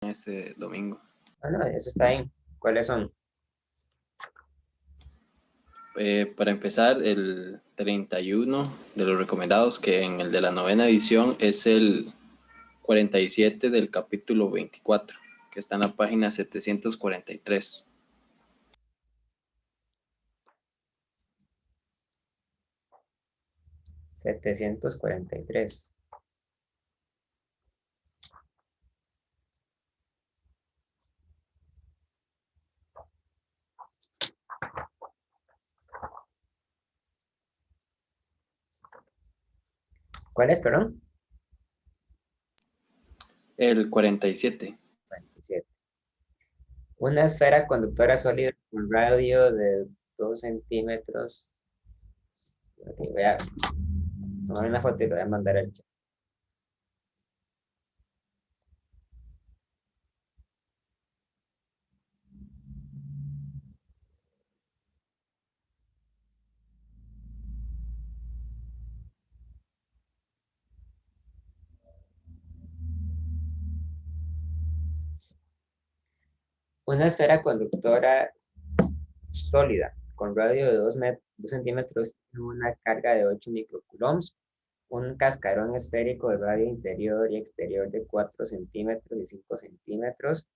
este domingo. No, eso está bien. ¿Cuáles son? Para empezar, el 31 de los recomendados, que en el de la novena edición es el 47 del capítulo 24, que está en la página 743. 743. ¿Cuál es, perdón? El 47. 47. Una esfera conductora sólida con radio de 2 centímetros. Ok, voy a tomar una foto y lo voy a mandar al chat. Una esfera conductora sólida con radio de 2 centímetros tiene una carga de 8 microcoulombs, un cascarón esférico de radio interior y exterior de 4 centímetros y 5 centímetros,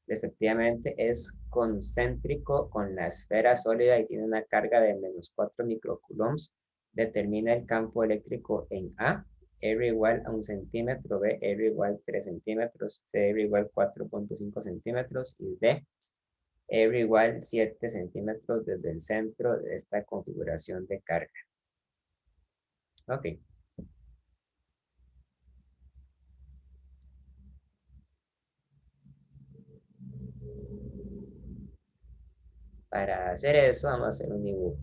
respectivamente, es concéntrico con la esfera sólida y tiene una carga de menos 4 microcoulombs. Determina el campo eléctrico en A, R igual a 1 centímetro, B, R igual 3 centímetros, C, R igual 4.5 centímetros y D, R igual 7 centímetros desde el centro de esta configuración de carga. Ok. Para hacer eso vamos a hacer un dibujo.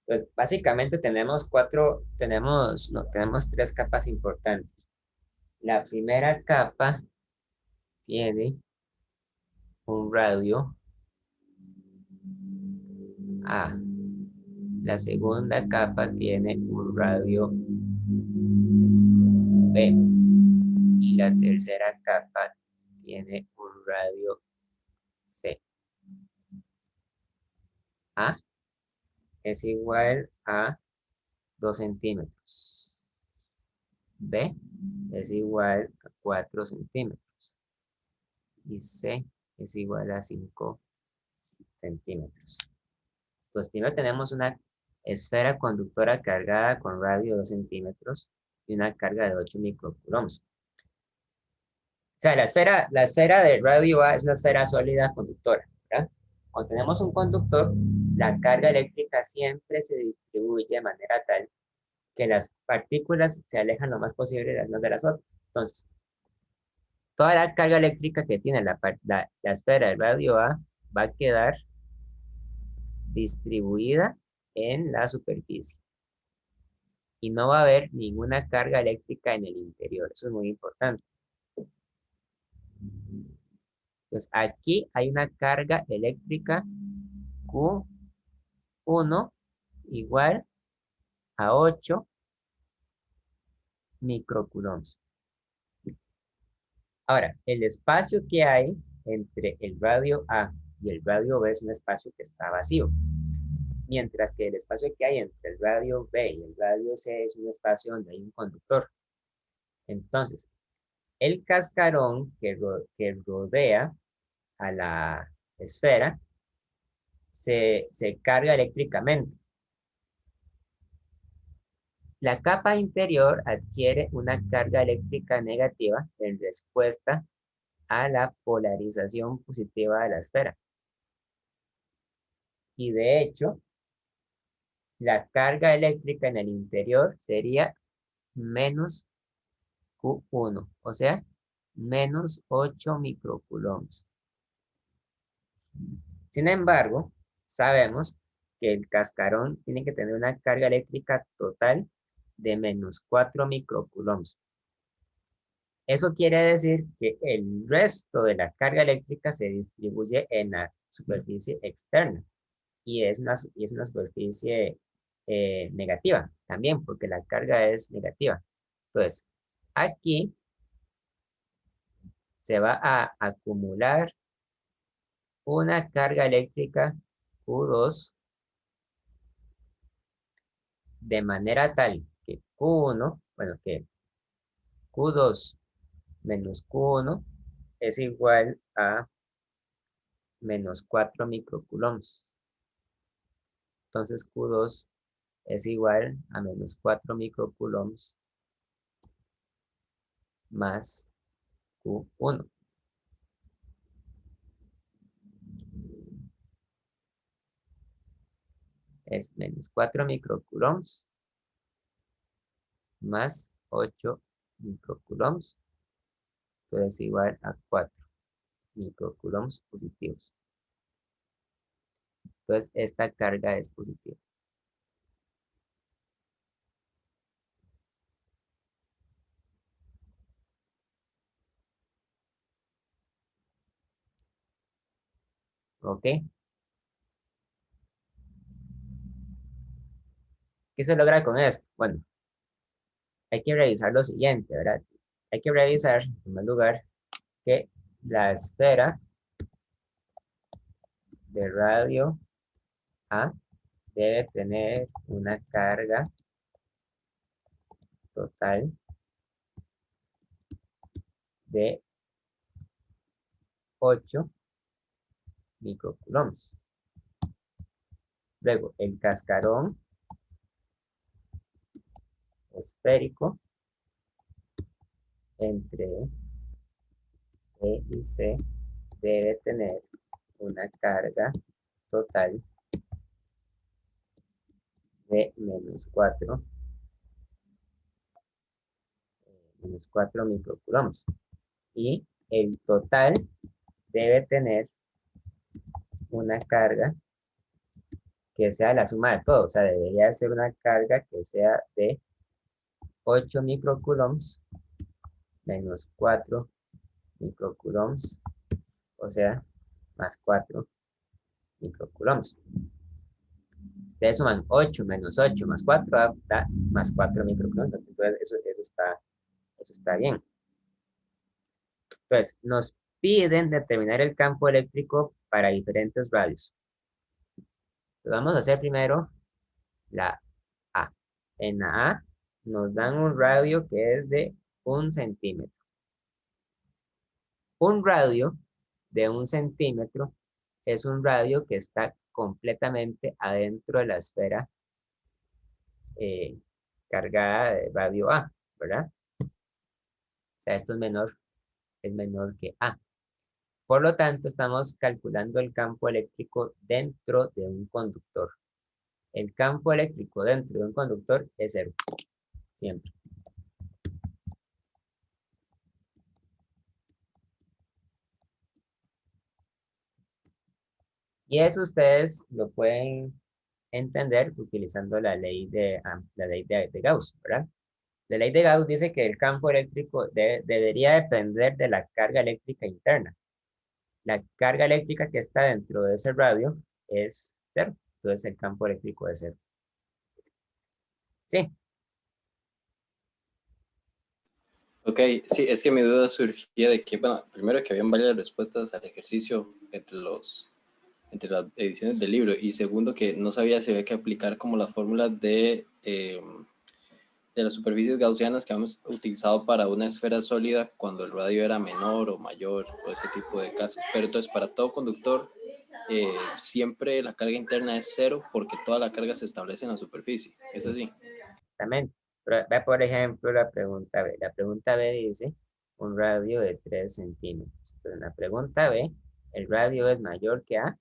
Entonces, básicamente tenemos tenemos tres capas importantes. La primera capa tiene un radio A. La segunda capa tiene un radio B. Y la tercera capa tiene un radio C. A es igual a 2 centímetros. B es igual a 4 centímetros. Y C es igual a 5 centímetros. Entonces, primero tenemos una esfera conductora cargada con radio de 2 centímetros y una carga de 8 microcoulombs. O sea, la esfera de radio A es una esfera sólida conductora, ¿verdad? Cuando tenemos un conductor, la carga eléctrica siempre se distribuye de manera tal que las partículas se alejan lo más posible las unas de las otras. Entonces, toda la carga eléctrica que tiene la esfera de radio A va a quedar distribuida en la superficie. Y no va a haber ninguna carga eléctrica en el interior. Eso es muy importante. Pues aquí hay una carga eléctrica Q1 igual a 8 microcoulombs. Ahora, el espacio que hay entre el radio A y el radio B es un espacio que está vacío. Mientras que el espacio que hay entre el radio B y el radio C es un espacio donde hay un conductor. Entonces, el cascarón que rodea a la esfera se carga eléctricamente. La capa interior adquiere una carga eléctrica negativa en respuesta a la polarización positiva de la esfera. Y de hecho, la carga eléctrica en el interior sería menos Q1, o sea, menos 8 microcoulombs. Sin embargo, sabemos que el cascarón tiene que tener una carga eléctrica total de menos 4 microcoulombs. Eso quiere decir que el resto de la carga eléctrica se distribuye en la superficie externa y es una superficie negativa también, porque la carga es negativa. Entonces, aquí se va a acumular una carga eléctrica Q2 de manera tal que Q1, bueno, que Q2 menos Q1 es igual a menos 4 microcoulombs. Entonces Q2 es igual a menos 4 microcoulombs más Q1. Es menos 4 microcoulombs más 8 microcoulombs. Entonces es igual a 4 microcoulombs positivos. Entonces esta carga es positiva. ¿Ok? ¿Qué se logra con esto? Bueno, hay que revisar lo siguiente, ¿verdad? Hay que revisar, en primer lugar, que la esfera de radio A debe tener una carga total de 8 microcoulombs. Luego, el cascarón esférico entre E y C debe tener una carga total de menos 4 microcoulombs. Y el total debe tener una carga que sea la suma de todo. O sea, debería ser una carga que sea de 8 microcoulombs menos 4 microcoulombs, o sea, más 4 microcoulombs. Ustedes suman 8 menos 8 más 4 da más 4 microcoulombs. Entonces, eso está bien. Entonces, nos piden determinar el campo eléctrico para diferentes radios. Entonces, vamos a hacer primero la A. En la A nos dan un radio que es de 1 centímetro. Un radio de 1 centímetro es un radio que está completamente adentro de la esfera cargada de radio A, ¿verdad? O sea, esto es menor que A. Por lo tanto, estamos calculando el campo eléctrico dentro de un conductor. El campo eléctrico dentro de un conductor es 0, siempre. Y eso ustedes lo pueden entender utilizando la ley de Gauss, ¿verdad? La ley de Gauss dice que el campo eléctrico debería depender de la carga eléctrica interna. La carga eléctrica que está dentro de ese radio es 0. Entonces el campo eléctrico es 0. Sí, Ok, sí, es que mi duda surgía de que, bueno, primero que habían varias respuestas al ejercicio entre las ediciones del libro, y segundo que no sabía si había que aplicar como las fórmulas de las superficies gaussianas que hemos utilizado para una esfera sólida cuando el radio era menor o mayor o ese tipo de casos. Pero entonces para todo conductor siempre la carga interna es 0 porque toda la carga se establece en la superficie. ¿Es así? exactamente. Pero, ve, por ejemplo, la pregunta B. La pregunta B dice un radio de 3 centímetros. Entonces, en la pregunta B, el radio es mayor que A,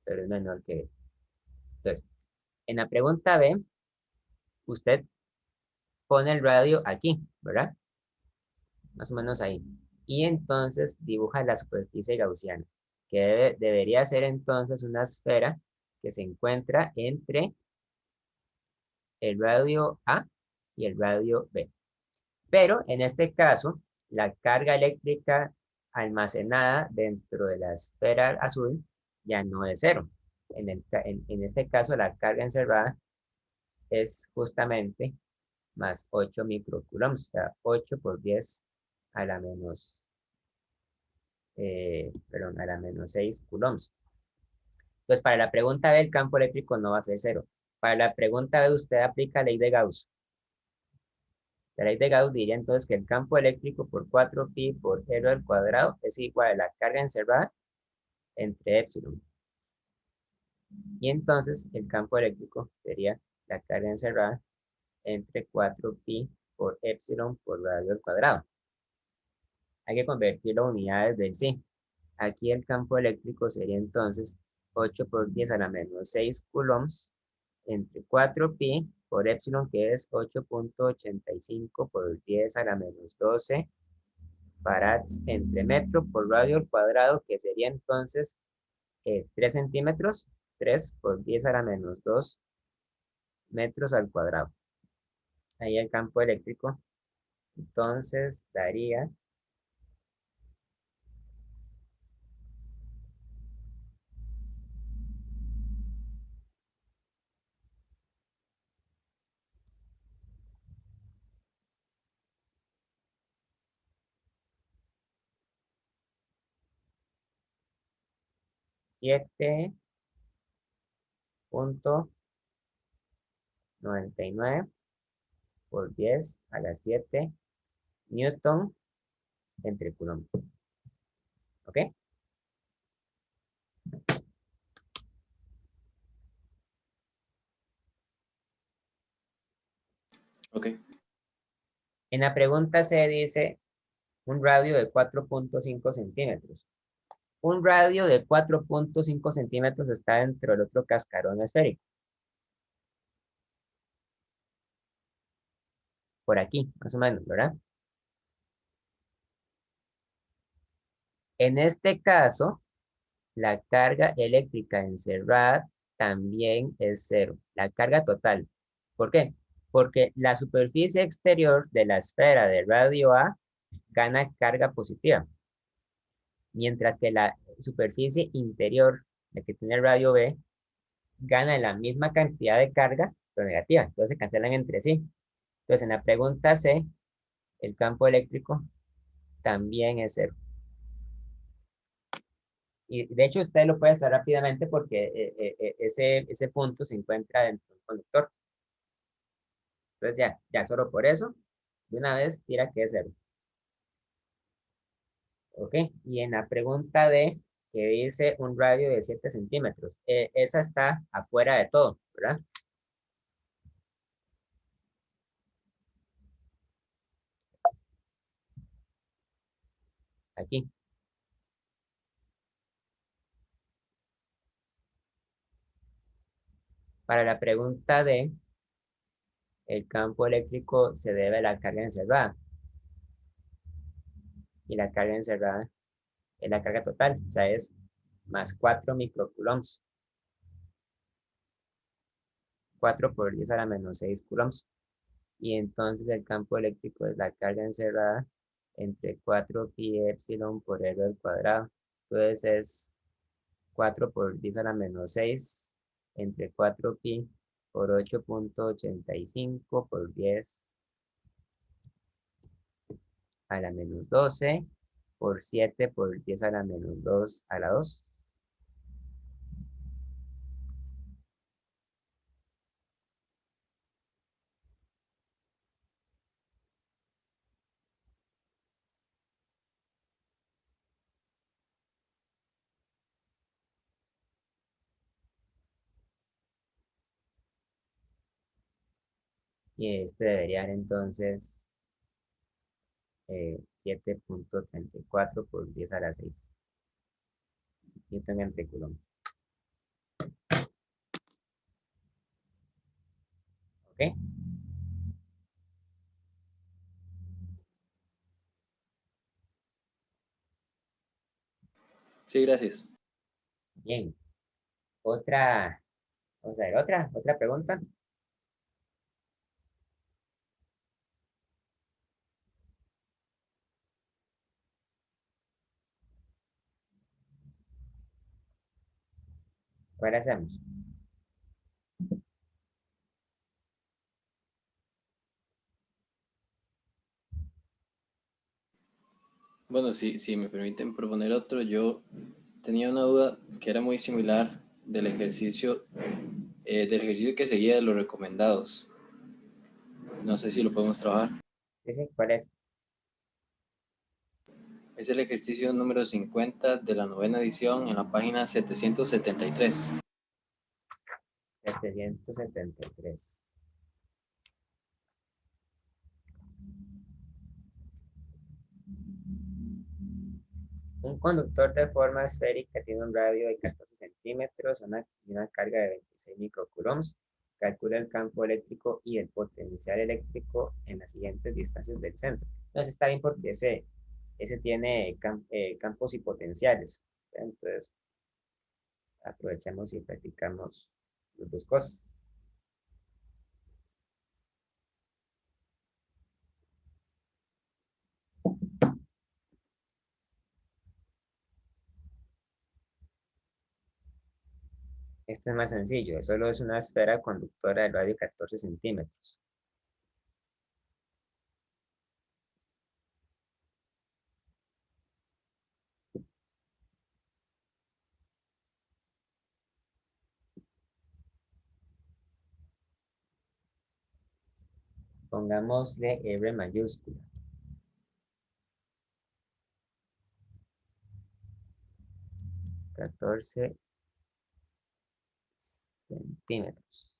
pero es menor que B. Entonces, en la pregunta B, usted pone el radio aquí, ¿verdad? Más o menos ahí. Y entonces dibuja la superficie gaussiana, que debería ser entonces una esfera que se encuentra entre el radio A y el radio B. Pero en este caso, la carga eléctrica almacenada dentro de la esfera azul ya no es 0. En este caso, la carga encerrada es justamente más 8 microcoulombs, o sea, 8 por 10 a la menos, perdón, a la menos 6 coulombs. Entonces, para la pregunta B, el campo eléctrico no va a ser cero. Para la pregunta B, usted aplica ley de Gauss. La ley de Gauss diría entonces que el campo eléctrico por 4pi por r al cuadrado es igual a la carga encerrada entre epsilon. Y entonces el campo eléctrico sería la carga encerrada entre 4pi por epsilon por radio al cuadrado. Hay que convertirlo a unidades del sí. Aquí el campo eléctrico sería entonces 8 por 10 a la menos 6 coulombs entre 4pi por epsilon, que es 8.85 por 10 a la menos 12 farads entre metro por radio al cuadrado, que sería entonces 3 centímetros, 3 por 10 a la menos 2 metros al cuadrado. Ahí el campo eléctrico, entonces daría 7.99 por 10 a la 7 newton entre coulomb. ¿Ok? Ok. En la pregunta C dice un radio de 4.5 centímetros. Un radio de 4.5 centímetros está dentro del otro cascarón esférico. Por aquí, más o menos, ¿verdad? En este caso, la carga eléctrica encerrada también es cero. La carga total. ¿Por qué? Porque la superficie exterior de la esfera de radio A gana carga positiva, mientras que la superficie interior, la que tiene el radio B, gana la misma cantidad de carga, pero negativa. Entonces se cancelan entre sí. Entonces en la pregunta C, el campo eléctrico también es cero. Y de hecho usted lo puede hacer rápidamente porque ese punto se encuentra dentro del conductor. Entonces ya solo por eso, de una vez tira que es cero. ¿Ok? Y en la pregunta D, que dice un radio de 7 centímetros, esa está afuera de todo, ¿verdad? Aquí. Para la pregunta D, el campo eléctrico se debe a la carga encerrada. Y la carga encerrada es la carga total, o sea, es más 4 microcoulombs. 4 por 10 a la menos 6 coulombs. Y entonces el campo eléctrico es la carga encerrada entre 4pi epsilon por r al cuadrado. Entonces es 4 por 10 a la menos 6 entre 4pi por 8.85 por 10 a la menos 12 por 7 por 10 a la menos 2 a la 2. Y este debería dar entonces 7.34 por 10 a la 6 Newton entre Coulomb. ¿Ok? Sí, gracias. Bien. Otra, vamos a ver, otra pregunta. ¿Cuál hacemos? Bueno, si me permiten proponer otro, yo tenía una duda que era muy similar del ejercicio que seguía de los recomendados. No sé si lo podemos trabajar. Dice, ¿cuál es? Es el ejercicio número 50 de la novena edición en la página 773. 773. Un conductor de forma esférica tiene un radio de 14 centímetros y una carga de 26 microcoulombs. Calcula el campo eléctrico y el potencial eléctrico en las siguientes distancias del centro. Entonces está bien porque ese tiene campos y potenciales. Entonces aprovechamos y practicamos las dos cosas. Este es más sencillo, solo es una esfera conductora de radio 14 centímetros. Pongámosle R mayúscula. 14 centímetros.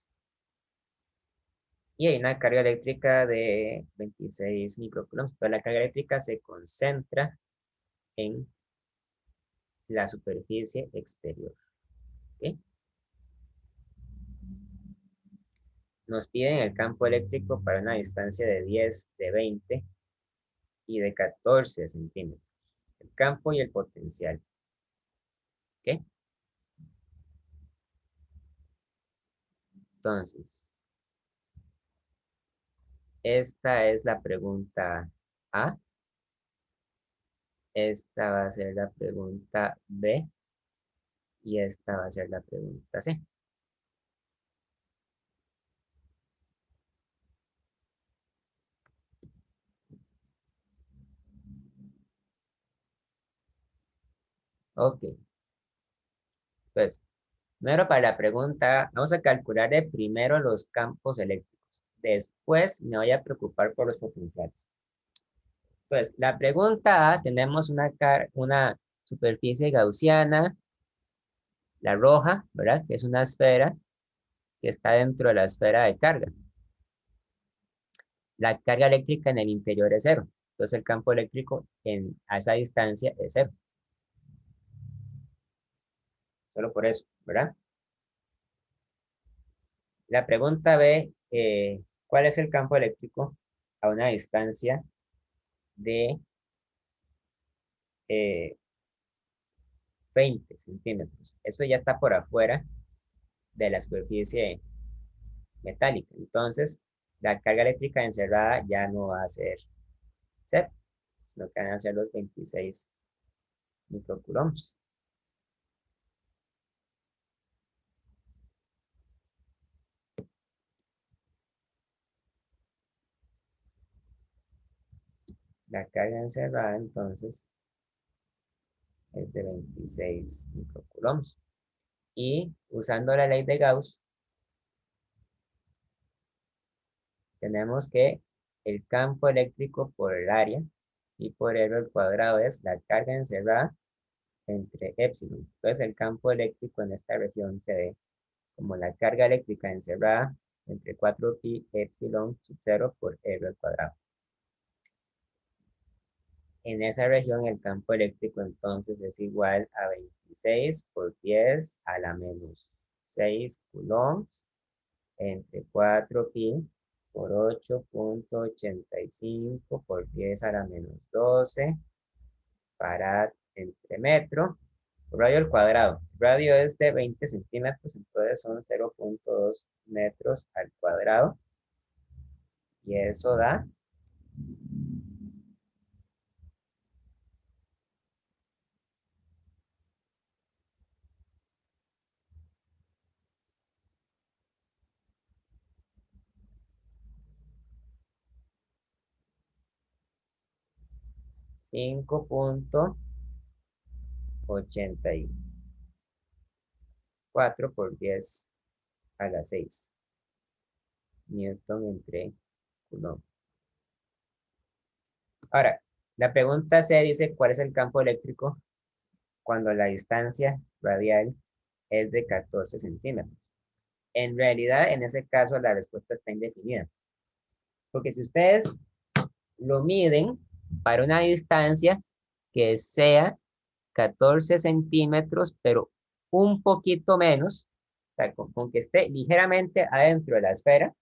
Y hay una carga eléctrica de 26 microcoulombs. Pero la carga eléctrica se concentra en la superficie exterior. ¿Okay? Nos piden el campo eléctrico para una distancia de 10, de 20 y de 14 centímetros. El campo y el potencial. ¿Ok? Entonces, esta es la pregunta A. Esta va a ser la pregunta B. Y esta va a ser la pregunta C. Ok. Entonces, primero para la pregunta, vamos a calcular de primero los campos eléctricos. Después me voy a preocupar por los potenciales. Entonces, la pregunta A, tenemos una superficie gaussiana, la roja, ¿verdad? Que es una esfera que está dentro de la esfera de carga. La carga eléctrica en el interior es cero. Entonces, el campo eléctrico a esa distancia es cero. Solo por eso, ¿verdad? La pregunta B, ¿cuál es el campo eléctrico a una distancia de 20 centímetros? Eso ya está por afuera de la superficie metálica. Entonces, la carga eléctrica encerrada ya no va a ser cero, sino que van a ser los 26 microcoulombs. La carga encerrada, entonces, es de 26 microcoulombs. Y usando la ley de Gauss, tenemos que el campo eléctrico por el área y por R al cuadrado es la carga encerrada entre epsilon. Entonces el campo eléctrico en esta región se ve como la carga eléctrica encerrada entre 4pi epsilon sub 0 por R al cuadrado. En esa región el campo eléctrico entonces es igual a 26 por 10 a la menos 6 coulombs entre 4pi por 8.85 por 10 a la menos 12 farad entre metro radio al cuadrado. Radio es de 20 centímetros, entonces son 0.2 metros al cuadrado. Y eso da 5.84 por 10 a la 6 Newton entre Coulomb. Ahora, la pregunta C dice, ¿cuál es el campo eléctrico cuando la distancia radial es de 14 centímetros? En realidad, en ese caso, la respuesta está indefinida. Porque si ustedes lo miden para una distancia que sea 14 centímetros, pero un poquito menos, o sea, con que esté ligeramente adentro de la esfera,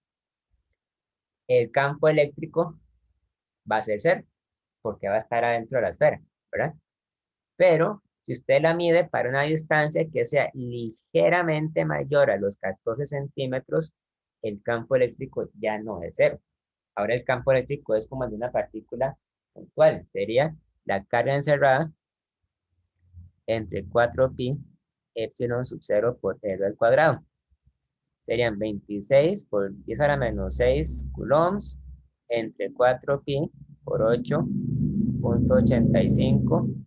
el campo eléctrico va a ser cero, porque va a estar adentro de la esfera, ¿verdad? Pero si usted la mide para una distancia que sea ligeramente mayor a los 14 centímetros, el campo eléctrico ya no es cero. Ahora el campo eléctrico es como el de una partícula puntual. Sería la carga encerrada entre 4pi epsilon sub 0 por r al cuadrado. Serían 26 por 10 a la menos 6 coulombs entre 4pi por 8.85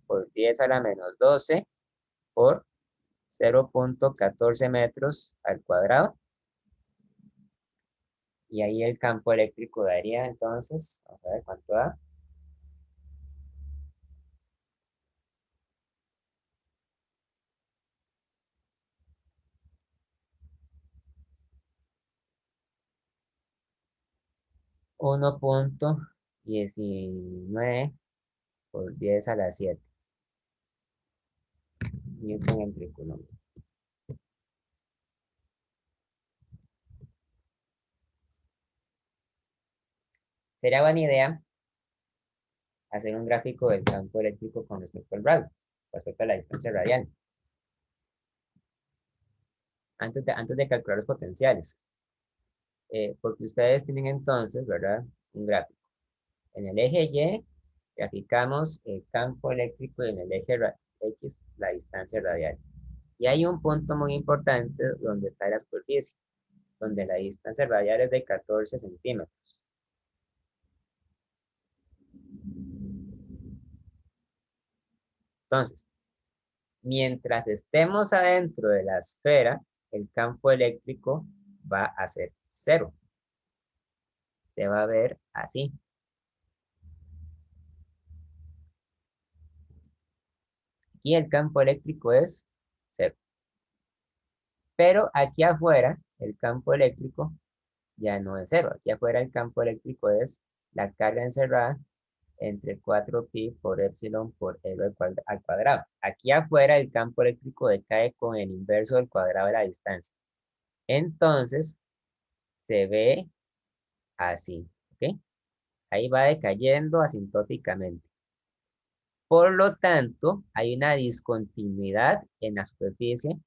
por 10 a la menos 12 por 0.14 metros al cuadrado. Y ahí el campo eléctrico daría entonces, vamos a ver cuánto da. 1.19 por 10 a la 7 Newton entre Coulomb. Sería buena idea hacer un gráfico del campo eléctrico con respecto al radio, con respecto a la distancia radial, antes de calcular los potenciales. Porque ustedes tienen entonces, ¿verdad? Un gráfico. En el eje Y, graficamos el campo eléctrico y en el eje X, la distancia radial. Y hay un punto muy importante donde está la superficie, donde la distancia radial es de 14 centímetros. Entonces, mientras estemos adentro de la esfera, el campo eléctrico va a ser cero. Se va a ver así. Y el campo eléctrico es cero. Pero aquí afuera, el campo eléctrico ya no es cero. Aquí afuera el campo eléctrico es la carga encerrada entre 4pi por epsilon por r al cuadrado. Aquí afuera el campo eléctrico decae con el inverso del cuadrado de la distancia. Entonces, se ve así, ¿ok? Ahí va decayendo asintóticamente. Por lo tanto, hay una discontinuidad en la superficie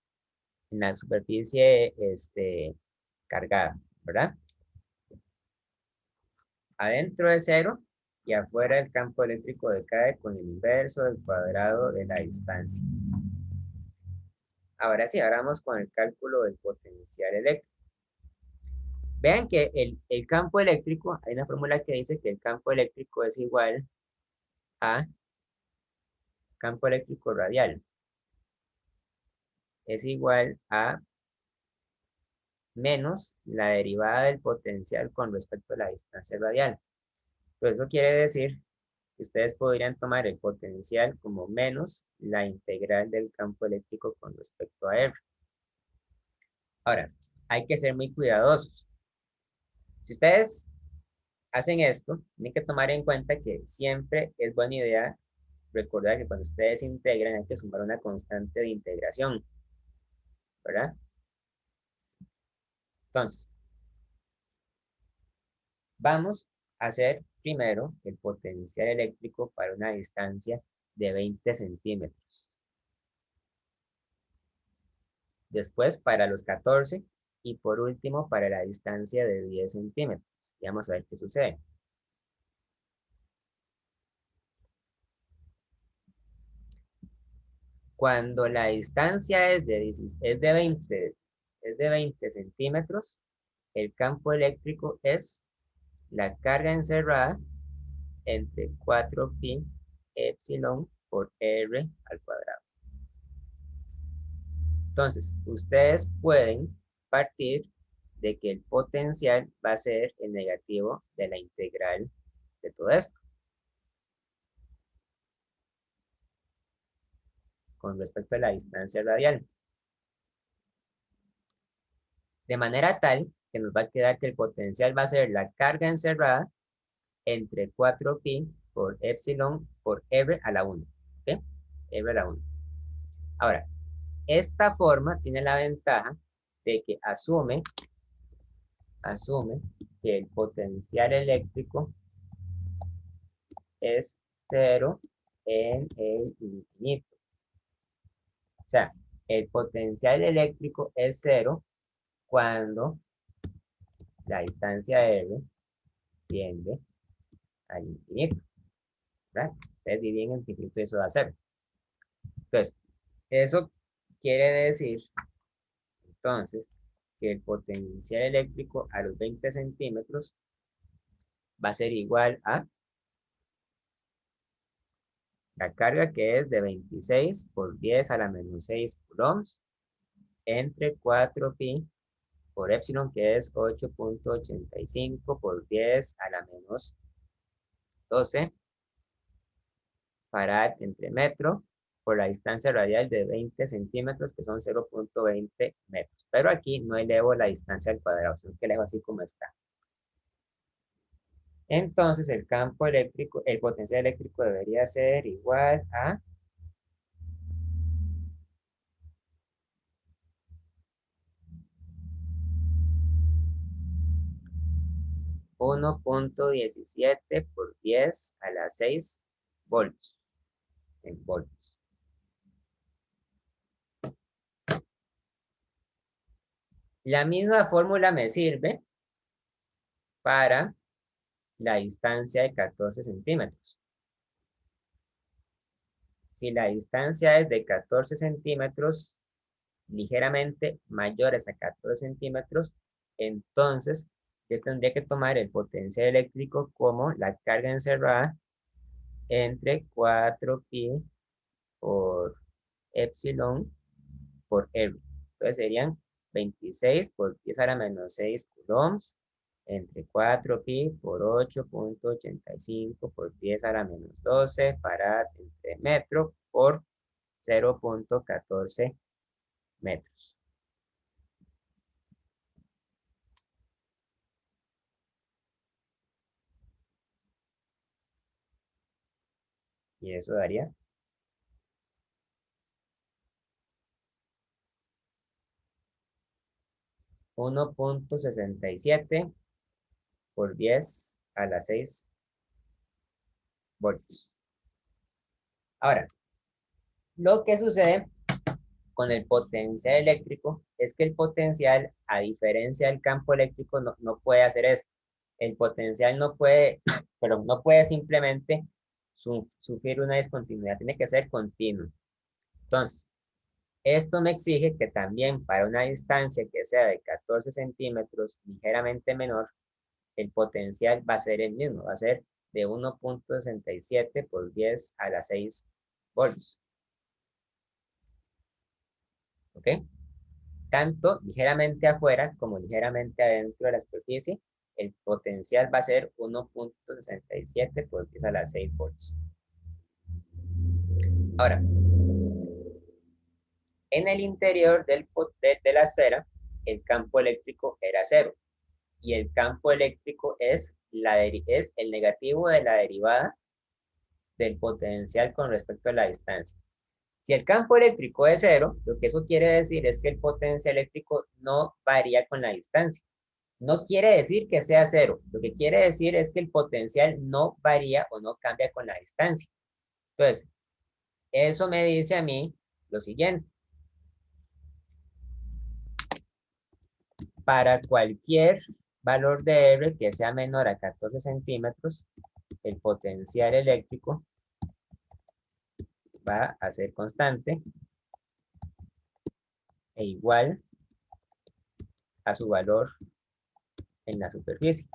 cargada, ¿verdad? Adentro de cero y afuera el campo eléctrico decae con el inverso del cuadrado de la distancia. Ahora sí, ahora vamos con el cálculo del potencial eléctrico. Vean que el campo eléctrico, hay una fórmula que dice que el campo eléctrico es igual a campo eléctrico radial. Es igual a menos la derivada del potencial con respecto a la distancia radial. Entonces, eso quiere decir que ustedes podrían tomar el potencial como menos la integral del campo eléctrico con respecto a R. Ahora, hay que ser muy cuidadosos. Si ustedes hacen esto, tienen que tomar en cuenta que siempre es buena idea recordar que cuando ustedes integran hay que sumar una constante de integración, ¿verdad? Entonces, vamos a hacer primero el potencial eléctrico para una distancia de 20 centímetros. Después para los 14 y por último para la distancia de 10 centímetros. Y vamos a ver qué sucede. Cuando la distancia es de 20 centímetros, el campo eléctrico es la carga encerrada entre 4pi epsilon por r al cuadrado. Entonces, ustedes pueden partir de que el potencial va a ser el negativo de la integral de todo esto. Con respecto a la distancia radial. De manera tal que nos va a quedar que el potencial va a ser la carga encerrada entre 4pi por epsilon por r a la 1. ¿Ok? R a la 1. Ahora, esta forma tiene la ventaja de que asume que el potencial eléctrico es 0 en el infinito. O sea, el potencial eléctrico es 0 cuando la distancia R tiende al infinito. ¿Verdad? Ustedes dividen el infinito y eso va a 0. Entonces, eso quiere decir, entonces, que el potencial eléctrico a los 20 centímetros va a ser igual a la carga, que es de 26 por 10 a la menos 6 coulombs entre 4pi por epsilon, que es 8.85 por 10 a la menos 12 farad entre metro por la distancia radial de 20 centímetros, que son 0.20 metros. Pero aquí no elevo la distancia al cuadrado, sino que elevo así como está. Entonces el campo eléctrico, el potencial eléctrico debería ser igual a 1.17 por 10 a la 6 volts. En volts. La misma fórmula me sirve para la distancia de 14 centímetros. Si la distancia es de 14 centímetros, ligeramente mayores a 14 centímetros, entonces yo tendría que tomar el potencial eléctrico como la carga encerrada entre 4pi por epsilon por R. Entonces serían 26 por 10 a la menos 6 coulombs entre 4pi por 8.85 por 10 a la menos 12 farad entre metro por 0.14 metros. Y eso daría 1.67 por 10 a la 6 voltios. Ahora, lo que sucede con el potencial eléctrico es que el potencial, a diferencia del campo eléctrico, no puede hacer eso. El potencial no puede, pero no puede simplemente sufrir una discontinuidad, tiene que ser continuo. Entonces, esto me exige que también para una distancia que sea de 14 centímetros, ligeramente menor, el potencial va a ser el mismo, va a ser de 1.67 por 10 a la 6 volts. ¿Ok? Tanto ligeramente afuera como ligeramente adentro de la superficie, el potencial va a ser 1.67 por 10 a la 6 volts. Ahora, en el interior de la esfera, el campo eléctrico era 0. Y el campo eléctrico es el negativo de la derivada del potencial con respecto a la distancia. Si el campo eléctrico es 0, lo que eso quiere decir es que el potencial eléctrico no varía con la distancia. No quiere decir que sea 0. Lo que quiere decir es que el potencial no varía o no cambia con la distancia. Entonces, eso me dice a mí lo siguiente. Para cualquier valor de R que sea menor a 14 centímetros, el potencial eléctrico va a ser constante e igual a su valor en la superficie.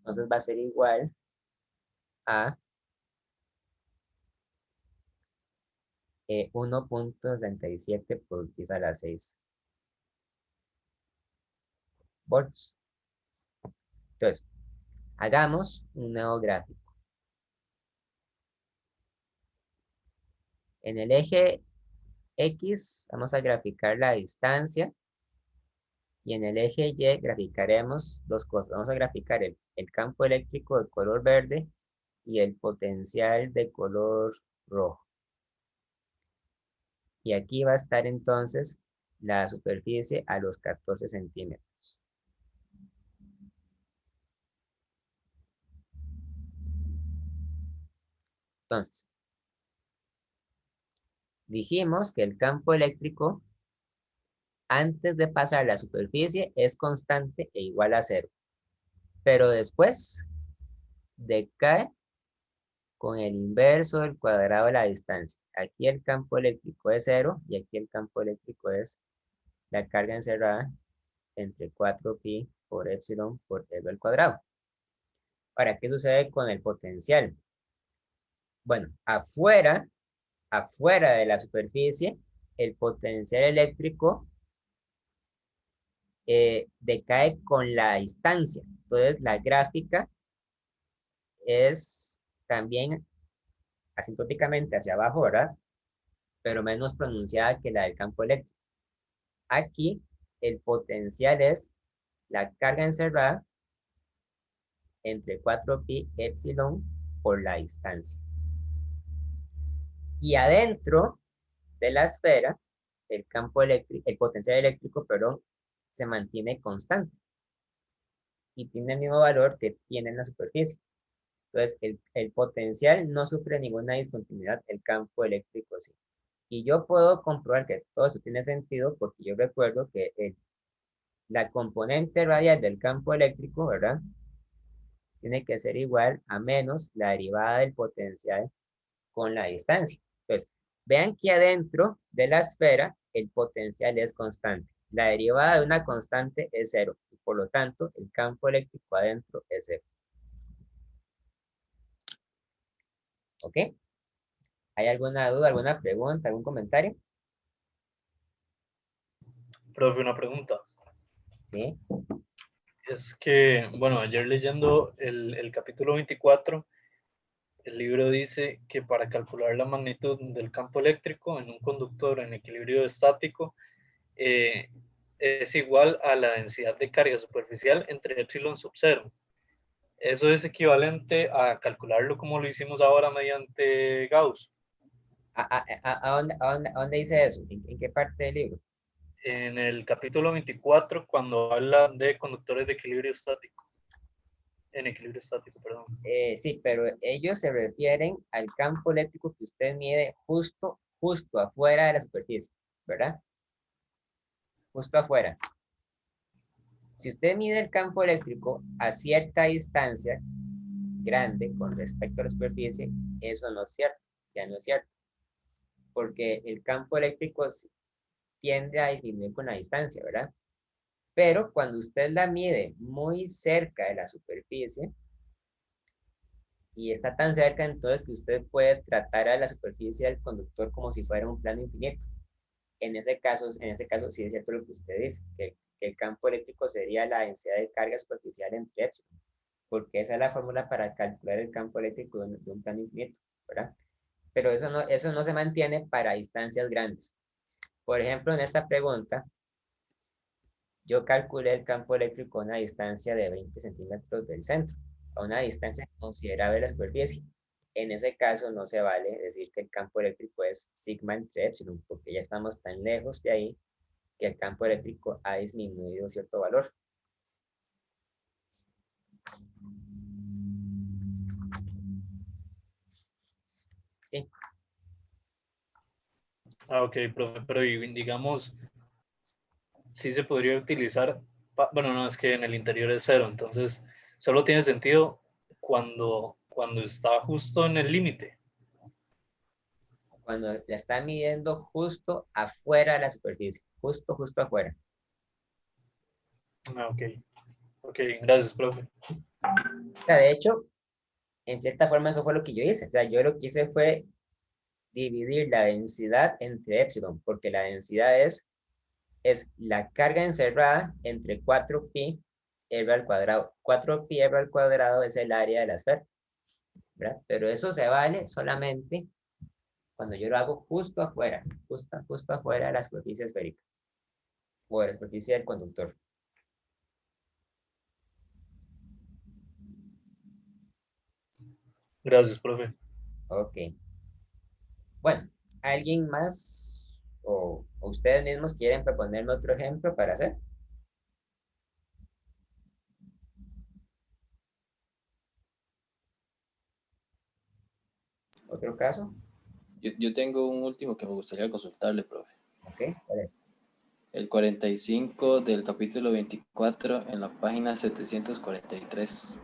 Entonces va a ser igual a 1.67 por 10 a la 6 volts. Entonces, hagamos un nuevo gráfico. En el eje X vamos a graficar la distancia y en el eje Y graficaremos dos cosas. Vamos a graficar el campo eléctrico de color verde y el potencial de color rojo. Y aquí va a estar entonces la superficie a los 14 centímetros. Entonces, dijimos que el campo eléctrico antes de pasar la superficie es constante e igual a 0. Pero después decae con el inverso del cuadrado de la distancia. Aquí el campo eléctrico es 0 y aquí el campo eléctrico es la carga encerrada entre 4pi por epsilon por L al cuadrado. Ahora, ¿qué sucede con el potencial? Bueno, afuera de la superficie, el potencial eléctrico decae con la distancia. Entonces, la gráfica es también asintóticamente hacia abajo, ¿verdad? Pero menos pronunciada que la del campo eléctrico. Aquí, el potencial es la carga encerrada entre 4pi epsilon por la distancia. Y adentro de la esfera, el campo eléctrico, el potencial eléctrico, perdón, se mantiene constante y tiene el mismo valor que tiene en la superficie. Entonces, el potencial no sufre ninguna discontinuidad, el campo eléctrico sí. Y yo puedo comprobar que todo eso tiene sentido porque yo recuerdo que la componente radial del campo eléctrico, ¿verdad? Tiene que ser igual a menos la derivada del potencial con la distancia. Entonces, vean que adentro de la esfera el potencial es constante. La derivada de una constante es 0. Y por lo tanto, el campo eléctrico adentro es 0. ¿Ok? ¿Hay alguna duda, alguna pregunta, algún comentario? Profe, una pregunta. Sí. Es que, bueno, ayer leyendo el capítulo 24, el libro dice que para calcular la magnitud del campo eléctrico en un conductor en equilibrio estático eh, es igual a la densidad de carga superficial entre epsilon sub 0. Eso es equivalente a calcularlo como lo hicimos ahora mediante Gauss. ¿A dónde dice eso? ¿En qué parte del libro? En el capítulo 24, cuando habla de conductores de equilibrio estático. En equilibrio estático, perdón. Sí, pero ellos se refieren al campo eléctrico que usted mide justo afuera de la superficie, ¿verdad? Justo afuera. Si usted mide el campo eléctrico a cierta distancia grande con respecto a la superficie, eso no es cierto, ya no es cierto, porque el campo eléctrico tiende a disminuir con la distancia, ¿verdad? Pero cuando usted la mide muy cerca de la superficie, y está tan cerca entonces que usted puede tratar a la superficie del conductor como si fuera un plano infinito. En ese caso sí es cierto lo que usted dice, que el campo eléctrico sería la densidad de carga superficial entre epsilon, porque esa es la fórmula para calcular el campo eléctrico de un plano infinito, ¿verdad? Pero eso no se mantiene para distancias grandes. Por ejemplo, en esta pregunta, yo calculé el campo eléctrico a una distancia de 20 centímetros del centro, a una distancia considerable de la superficie. En ese caso no se vale decir que el campo eléctrico es sigma entre epsilon, porque ya estamos tan lejos de ahí que el campo eléctrico ha disminuido cierto valor. Sí. Ah, ok, profe, pero digamos, sí se podría utilizar, bueno, no, es que en el interior es 0, entonces solo tiene sentido cuando está justo en el límite. Cuando la está midiendo justo afuera de la superficie, justo afuera. Ah, ok, ok, gracias, profe. sea, de hecho, en cierta forma eso fue lo que yo hice. O sea, yo lo que hice fue dividir la densidad entre epsilon, porque la densidad es la carga encerrada entre 4pi r al cuadrado. 4pi r al cuadrado es el área de la esfera, ¿verdad? Pero eso se vale solamente cuando yo lo hago justo afuera, justo afuera de la superficie esférica o de la superficie del conductor. Gracias, profe. Ok. Bueno, ¿alguien más o ustedes mismos quieren proponerme otro ejemplo para hacer? ¿Otro caso? Yo tengo un último que me gustaría consultarle, profe. Ok, ¿cuál es? El 45 del capítulo 24 en la página 743.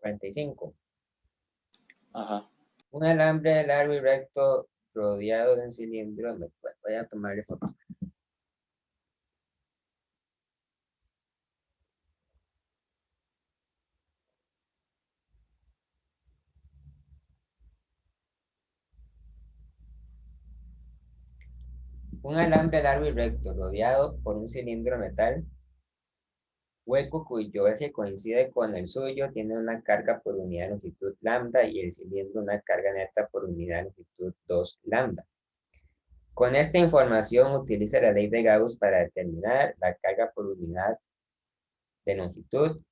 45. Ajá. Un alambre largo y recto rodeado de un cilindro. Voy a tomarle foto. Un alambre largo y recto rodeado por un cilindro metal hueco cuyo eje coincide con el suyo tiene una carga por unidad de longitud lambda y el cilindro una carga neta por unidad de longitud 2 lambda. Con esta información utiliza la ley de Gauss para determinar la carga por unidad de longitud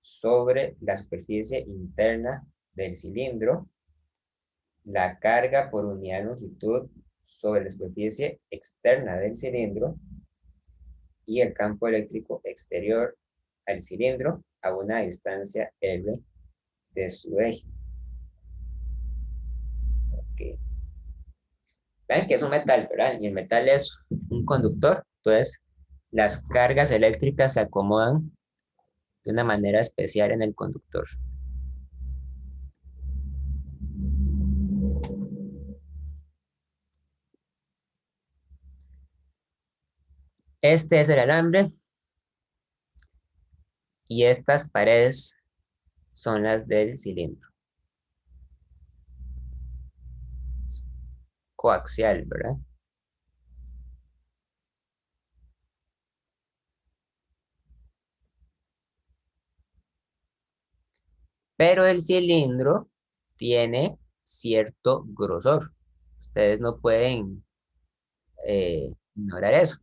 sobre la superficie interna del cilindro, la carga por unidad de longitud sobre la superficie externa del cilindro y el campo eléctrico exterior al cilindro a una distancia R de su eje. Okay. Vean que es un metal, ¿verdad? Y el metal es un conductor, entonces las cargas eléctricas se acomodan de una manera especial en el conductor. Este es el alambre y estas paredes son las del cilindro. Coaxial, ¿verdad? Pero el cilindro tiene cierto grosor. Ustedes no pueden ignorar eso.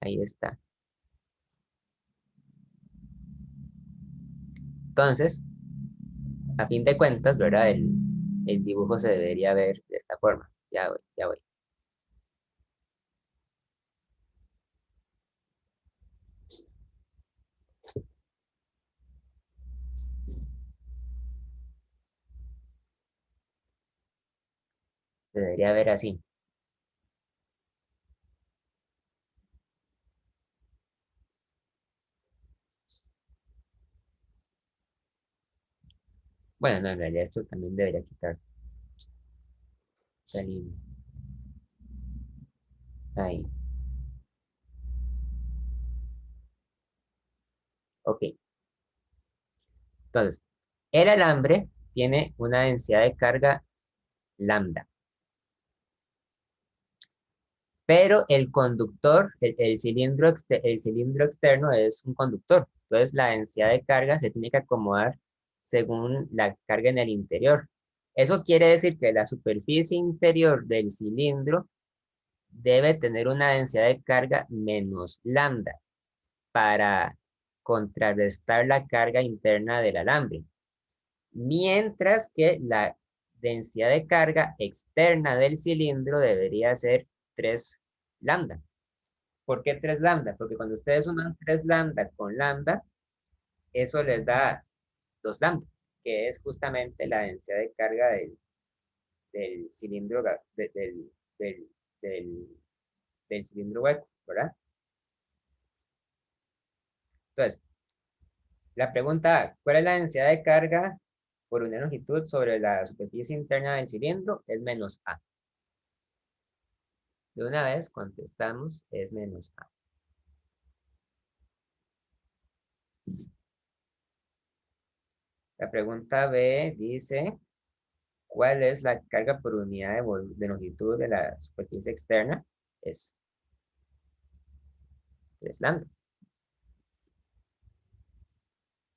Ahí está. Entonces, a fin de cuentas, ¿verdad? El dibujo se debería ver de esta forma. Ya voy, ya voy. Se debería ver así. Bueno, no, en realidad esto también debería quitar esta línea. Ahí. Ok. Entonces, el alambre tiene una densidad de carga lambda. Pero el conductor, el cilindro externo es un conductor. Entonces, la densidad de carga se tiene que acomodar según la carga en el interior. Eso quiere decir que la superficie interior del cilindro debe tener una densidad de carga menos lambda para contrarrestar la carga interna del alambre. Mientras que la densidad de carga externa del cilindro debería ser 3 lambda. ¿Por qué 3 lambda? Porque cuando ustedes suman 3 lambda con lambda, eso les da 2 lambda, que es justamente la densidad de carga del cilindro, del, del, del cilindro hueco, ¿verdad? Entonces, la pregunta, ¿cuál es la densidad de carga por una longitud sobre la superficie interna del cilindro? Es menos A. De una vez contestamos, es menos A. La pregunta B dice, ¿cuál es la carga por unidad de longitud de la superficie externa? Es 3 lambda.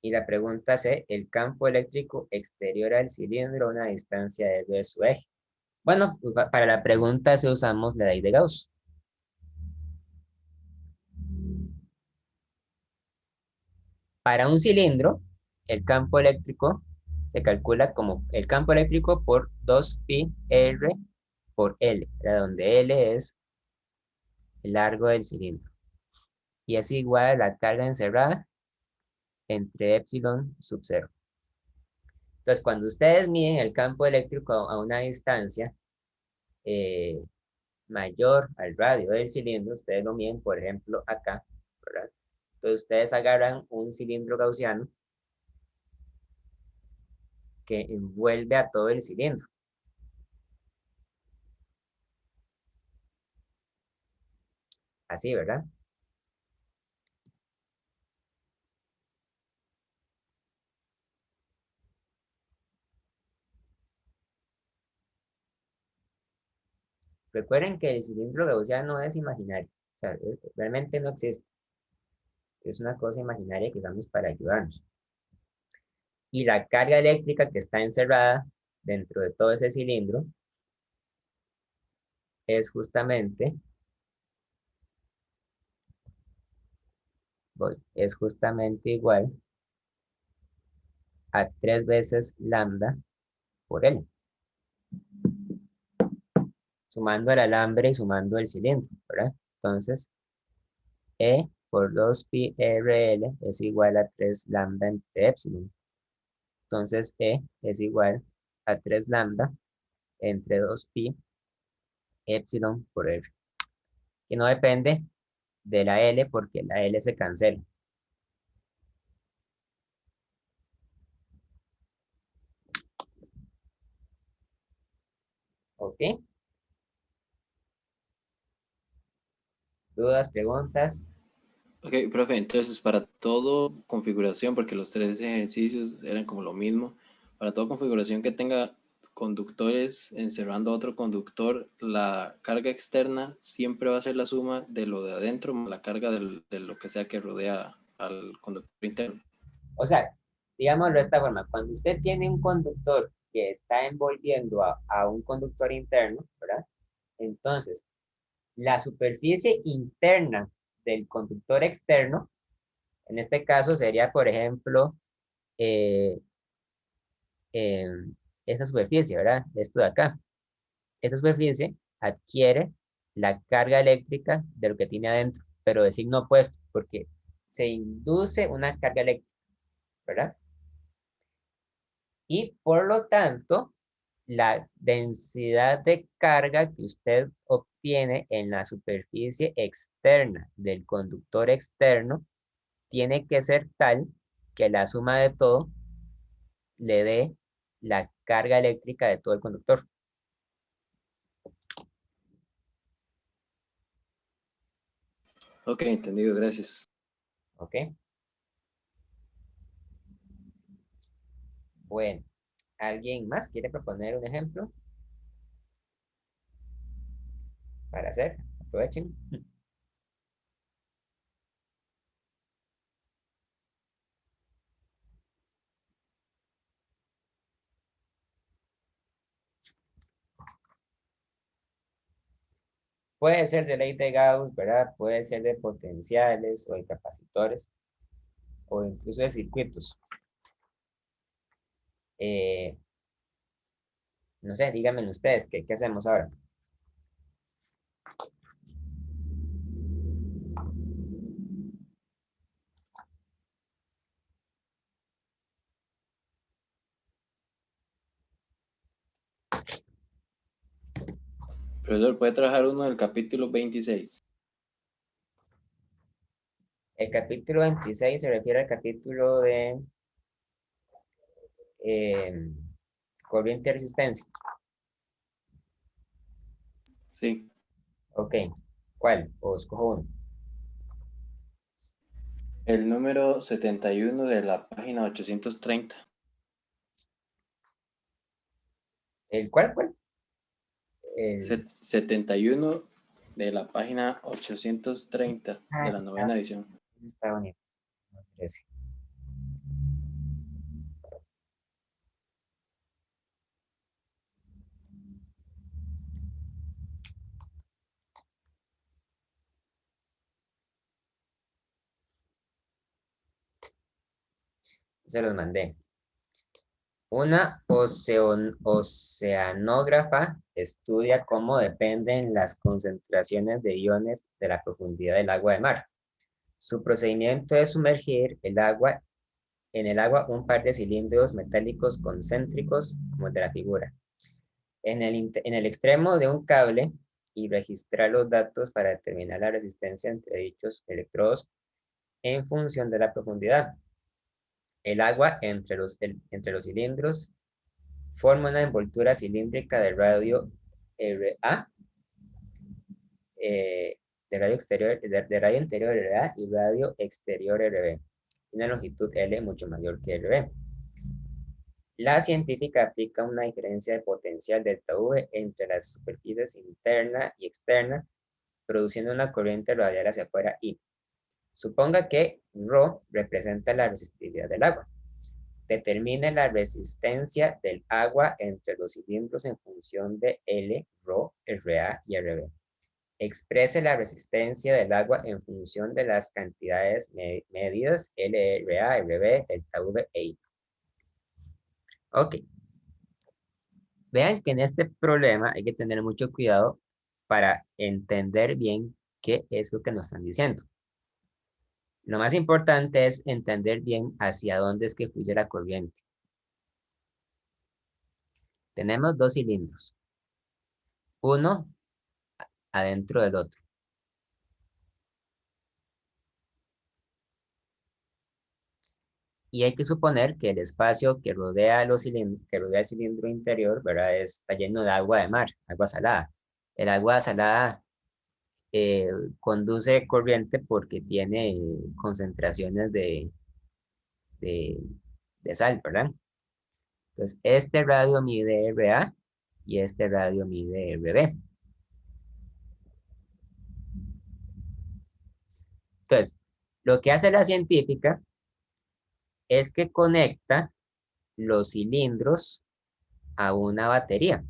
Y la pregunta C, el campo eléctrico exterior al cilindro a una distancia de su eje. Bueno, pues para la pregunta C usamos la ley de Gauss. Para un cilindro, el campo eléctrico se calcula como el campo eléctrico por 2pi r por L, donde L es el largo del cilindro. Y es igual a la carga encerrada entre epsilon sub 0. Entonces, cuando ustedes miden el campo eléctrico a una distancia mayor al radio del cilindro, ustedes lo miden, por ejemplo, acá, ¿verdad? Entonces, ustedes agarran un cilindro gaussiano que envuelve a todo el cilindro. Así, ¿verdad? Recuerden que el cilindro gaussiano es imaginario. O sea, realmente no existe. Es una cosa imaginaria que usamos para ayudarnos. Y la carga eléctrica que está encerrada dentro de todo ese cilindro es justamente, es justamente igual a 3 veces lambda por L. Sumando el alambre y sumando el cilindro, ¿verdad? Entonces, E por 2pi RL es igual a 3 lambda entre epsilon. Entonces, E es igual a 3 lambda entre 2pi epsilon por R. Que no depende de la L porque la L se cancela. ¿Ok? ¿Dudas, preguntas? Ok, profe, entonces para todo configuración, porque los tres ejercicios eran como lo mismo, para toda configuración que tenga conductores encerrando a otro conductor, la carga externa siempre va a ser la suma de lo de adentro más la carga de lo que sea que rodea al conductor interno. O sea, digámoslo de esta forma, cuando usted tiene un conductor que está envolviendo a un conductor interno, ¿verdad? Entonces, la superficie interna del conductor externo, en este caso sería, por ejemplo, eh, esta superficie, ¿verdad? Esto de acá. Esta superficie adquiere la carga eléctrica de lo que tiene adentro, pero de signo opuesto, porque se induce una carga eléctrica, ¿verdad? Y por lo tanto, la densidad de carga que usted obtiene en la superficie externa del conductor externo tiene que ser tal que la suma de todo le dé la carga eléctrica de todo el conductor. Ok, entendido, gracias. ¿Ok? Bueno, ¿alguien más quiere proponer un ejemplo para hacer? Aprovechen. Puede ser de ley de Gauss, ¿verdad? Puede ser de potenciales o de capacitores o incluso de circuitos. No sé, díganme ustedes, ¿qué hacemos ahora? Profesor, ¿puede trabajar uno del capítulo 26? El capítulo 26 se refiere al capítulo de corriente y resistencia. Sí. Ok, ¿cuál? O escojo uno. El número 71 de la página 830. ¿El cuál, cuál? El, 71 de la página 830 de la novena edición. está bonito. Vamos a hacer ese. Se los mandé. Una oceanógrafa estudia cómo dependen las concentraciones de iones de la profundidad del agua de mar. Su procedimiento es sumergir en el agua un par de cilindros metálicos concéntricos, como el de la figura, en el extremo de un cable y registrar los datos para determinar la resistencia entre dichos electrodos en función de la profundidad. El agua entre los cilindros forma una envoltura cilíndrica de radio RA, de radio exterior, de radio interior RA y radio exterior RB, una longitud L mucho mayor que RB. La científica aplica una diferencia de potencial delta V entre las superficies interna y externa, produciendo una corriente radial hacia afuera I. Suponga que ρ representa la resistividad del agua. Determine la resistencia del agua entre los cilindros en función de L, ρ, RA y RB. Exprese la resistencia del agua en función de las cantidades medidas L, RA, RB, delta V e I. Ok. Vean que en este problema hay que tener mucho cuidado para entender bien qué es lo que nos están diciendo. Lo más importante es entender bien hacia dónde es que fluye la corriente. Tenemos dos cilindros, uno adentro del otro. Y hay que suponer que el espacio que rodea, el cilindro interior, ¿verdad? Está lleno de agua de mar, agua salada. El agua salada conduce corriente porque tiene concentraciones de, de sal, ¿verdad? Entonces, este radio mide RA y este radio mide RB. Entonces, lo que hace la científica es que conecta los cilindros a una batería.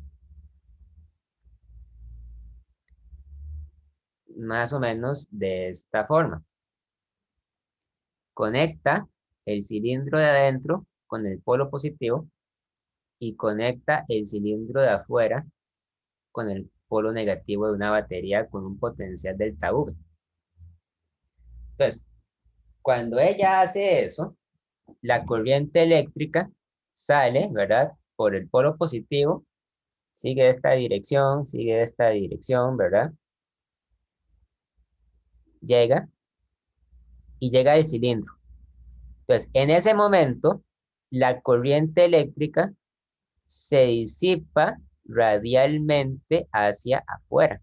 Más o menos de esta forma. Conecta el cilindro de adentro con el polo positivo y conecta el cilindro de afuera con el polo negativo de una batería con un potencial delta V. Entonces, cuando ella hace eso, la corriente eléctrica sale, ¿verdad? Por el polo positivo, sigue esta dirección, ¿verdad? Llega y llega al cilindro. Entonces, en ese momento, la corriente eléctrica se disipa radialmente hacia afuera.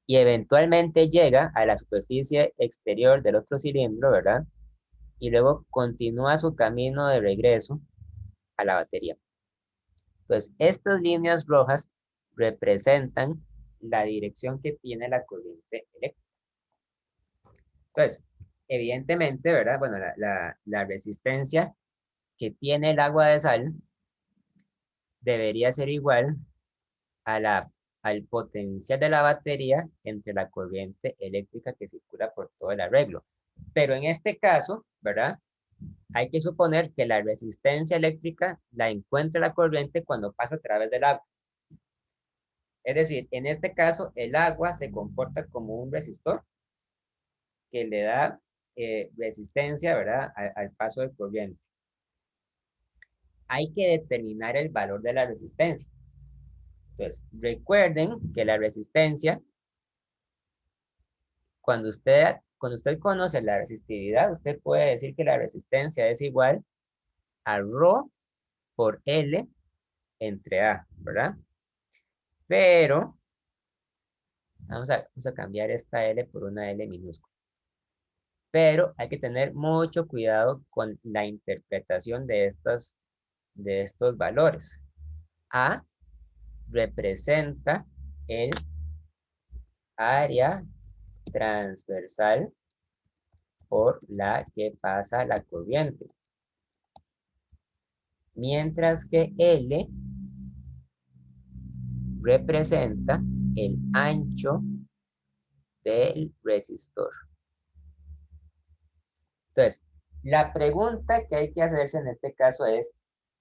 Y eventualmente llega a la superficie exterior del otro cilindro, ¿verdad? Y luego continúa su camino de regreso a la batería. Entonces, estas líneas rojas representan la dirección que tiene la corriente eléctrica. Entonces, evidentemente, ¿verdad? Bueno, la resistencia que tiene el agua de sal debería ser igual al potencial de la batería entre la corriente eléctrica que circula por todo el arreglo. Pero en este caso, ¿verdad? Hay que suponer que la resistencia eléctrica la encuentra la corriente cuando pasa a través del agua. Es decir, en este caso, el agua se comporta como un resistor que le da resistencia, ¿verdad? Al paso de corriente. Hay que determinar el valor de la resistencia. Entonces, recuerden que la resistencia, cuando usted conoce la resistividad, usted puede decir que la resistencia es igual a ρ por L entre A, ¿verdad? Pero, vamos a cambiar esta L por una L minúscula. pero hay que tener mucho cuidado con la interpretación de estos valores. A representa el área transversal por la que pasa la corriente. Mientras que L representa el ancho del resistor. Entonces, la pregunta que hay que hacerse en este caso es,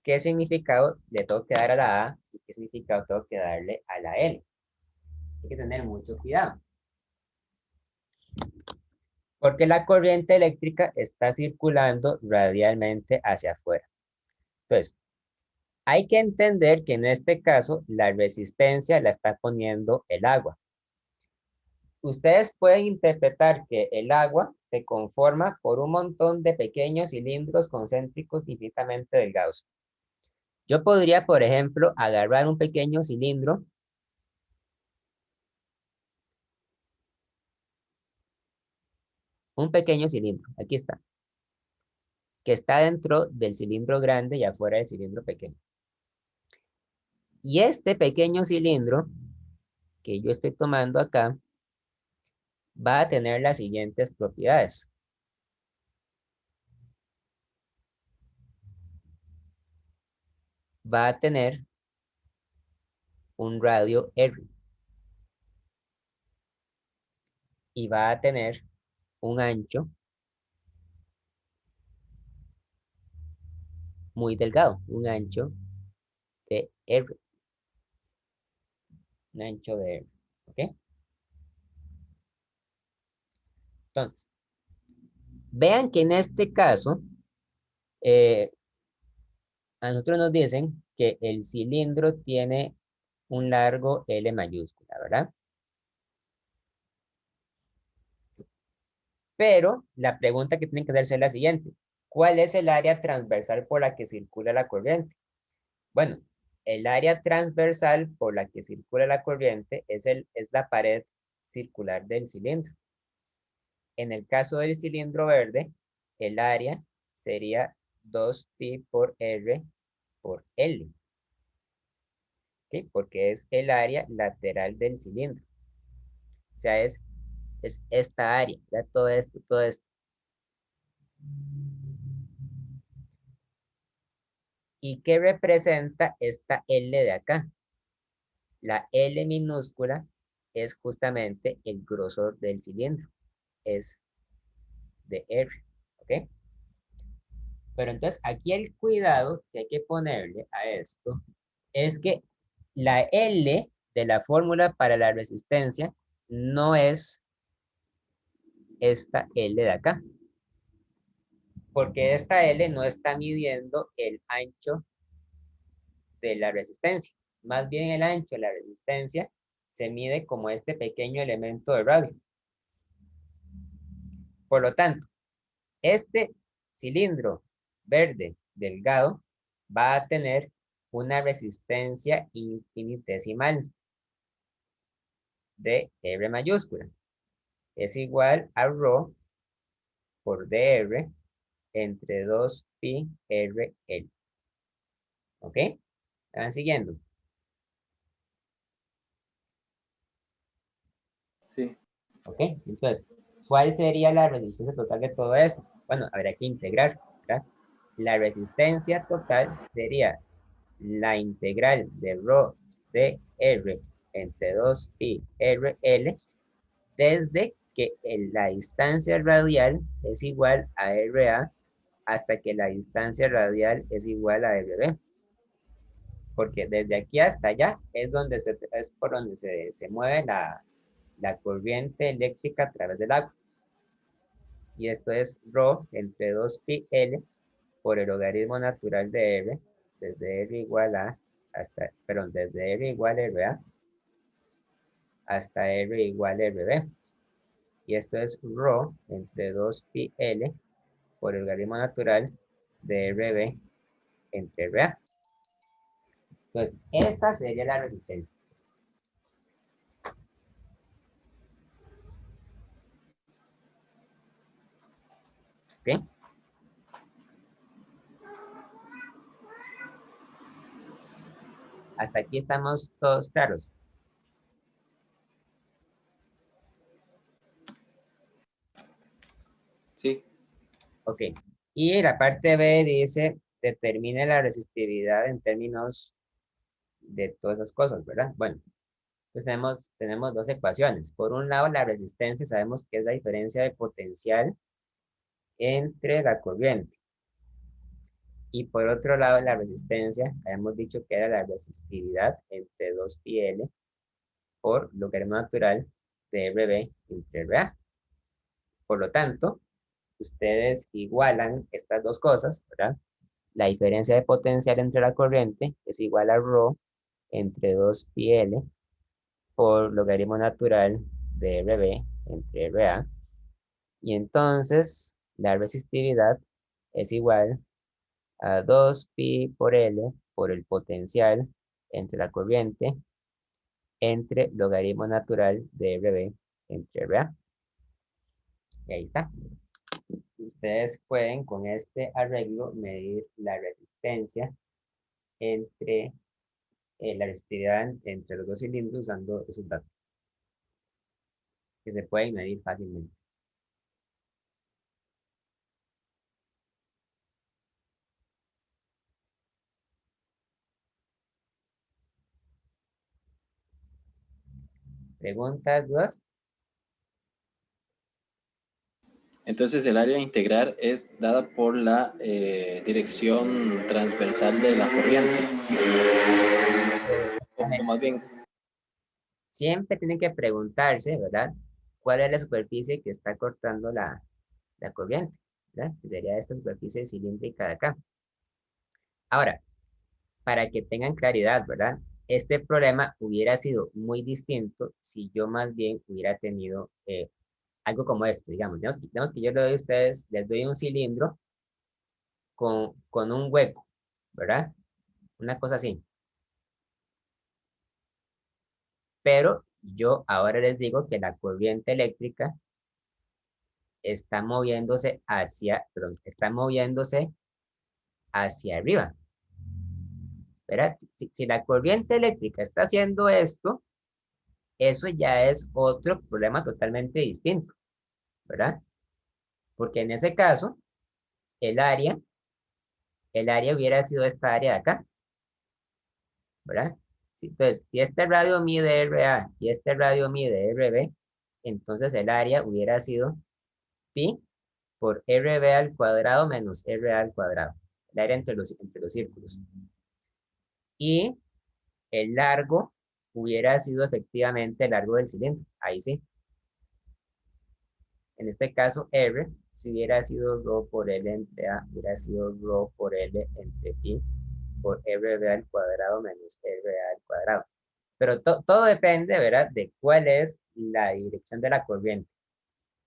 ¿qué significado le tengo que dar a la A y qué significado tengo que darle a la L? Hay que tener mucho cuidado. Porque la corriente eléctrica está circulando radialmente hacia afuera. Entonces, hay que entender que en este caso la resistencia la está poniendo el agua. Ustedes pueden interpretar que el agua se conforma por un montón de pequeños cilindros concéntricos infinitamente delgados. Yo podría, por ejemplo, agarrar un pequeño cilindro aquí está, que está dentro del cilindro grande y afuera del cilindro pequeño. Y este pequeño cilindro que yo estoy tomando acá va a tener las siguientes propiedades. Va a tener un radio R y va a tener un ancho muy delgado, un ancho de R, un ancho de R, ¿ok? Entonces, vean que en este caso, a nosotros nos dicen que el cilindro tiene un largo L mayúscula, ¿verdad? Pero la pregunta que tienen que hacerse es la siguiente. ¿Cuál es el área transversal por la que circula la corriente? Bueno, el área transversal por la que circula la corriente es la pared circular del cilindro. En el caso del cilindro verde, el área sería 2pi por R por L. ¿Okay? Porque es el área lateral del cilindro. O sea, es esta área, ya todo esto, todo esto. ¿Y qué representa esta L de acá? La L minúscula es justamente el grosor del cilindro. Es de R, ¿ok? Pero entonces aquí el cuidado que hay que ponerle a esto es que la L de la fórmula para la resistencia no es esta L de acá. Porque esta L no está midiendo el ancho de la resistencia. Más bien el ancho de la resistencia se mide como este pequeño elemento de radio. Por lo tanto, este cilindro verde delgado va a tener una resistencia infinitesimal de R mayúscula. Es igual a ρ por dr entre 2pi rl. ¿Ok? ¿Están siguiendo? Sí. ¿Ok? Entonces, ¿cuál sería la resistencia total de todo esto? Bueno, habría que integrar, ¿verdad? La resistencia total sería la integral de ρ de R entre 2pi RL desde que la distancia radial es igual a RA hasta que la distancia radial es igual a RB. Porque desde aquí hasta allá es por donde se mueve la corriente eléctrica a través del agua. Y esto es ρ entre 2pi L por el logaritmo natural de R, desde R igual a, desde R igual a RA hasta R igual a RB. Y esto es ρ entre 2pi L por el logaritmo natural de RB entre RA. Entonces, esa sería la resistencia. ¿Ok? Hasta aquí estamos todos claros. Sí, Ok. Y la parte B dice, determine la resistividad en términos de todas esas cosas, ¿verdad? Bueno, pues tenemos dos ecuaciones. Por un lado, la resistencia sabemos que es la diferencia de potencial entre la corriente. Y por otro lado, la resistencia, habíamos dicho que era la resistividad entre 2πL por logaritmo natural de RB entre RA. Por lo tanto, ustedes igualan estas dos cosas, ¿verdad? La diferencia de potencial entre la corriente es igual a ρ entre 2πL por logaritmo natural de RB entre RA. Y entonces la resistividad es igual a 2pi por L por el potencial entre la corriente entre logaritmo natural de RB entre RA. Y ahí está. Ustedes pueden con este arreglo medir la resistencia entre la resistividad entre los dos cilindros usando esos datos que se pueden medir fácilmente. ¿Preguntas, dudas? entonces el área a integrar es dada por la dirección transversal de la corriente. O más bien, Siempre tienen que preguntarse, ¿verdad? ¿Cuál es la superficie que está cortando la corriente? ¿Verdad? Que sería esta superficie cilíndrica de acá. Ahora, para que tengan claridad, ¿verdad? Este problema hubiera sido muy distinto si yo más bien hubiera tenido algo como esto, digamos. Digamos que yo le doy a ustedes, les doy un cilindro con un hueco, ¿verdad? Una cosa así. Pero yo ahora les digo que la corriente eléctrica está moviéndose está moviéndose hacia arriba, ¿verdad? Si la corriente eléctrica está haciendo esto, eso ya es otro problema totalmente distinto, ¿verdad? Porque en ese caso, el área, el área hubiera sido esta área de acá, ¿verdad? Entonces, si este radio mide RA y este radio mide RB, entonces el área hubiera sido pi por RB al cuadrado menos RA al cuadrado, el área entre los círculos. Y el largo hubiera sido efectivamente el largo del cilindro, ahí sí. En este caso, R, si hubiera sido ρ por L entre A, hubiera sido ρ por L entre pi por RB al cuadrado menos RA al cuadrado. Pero todo depende, ¿verdad?, de cuál es la dirección de la corriente.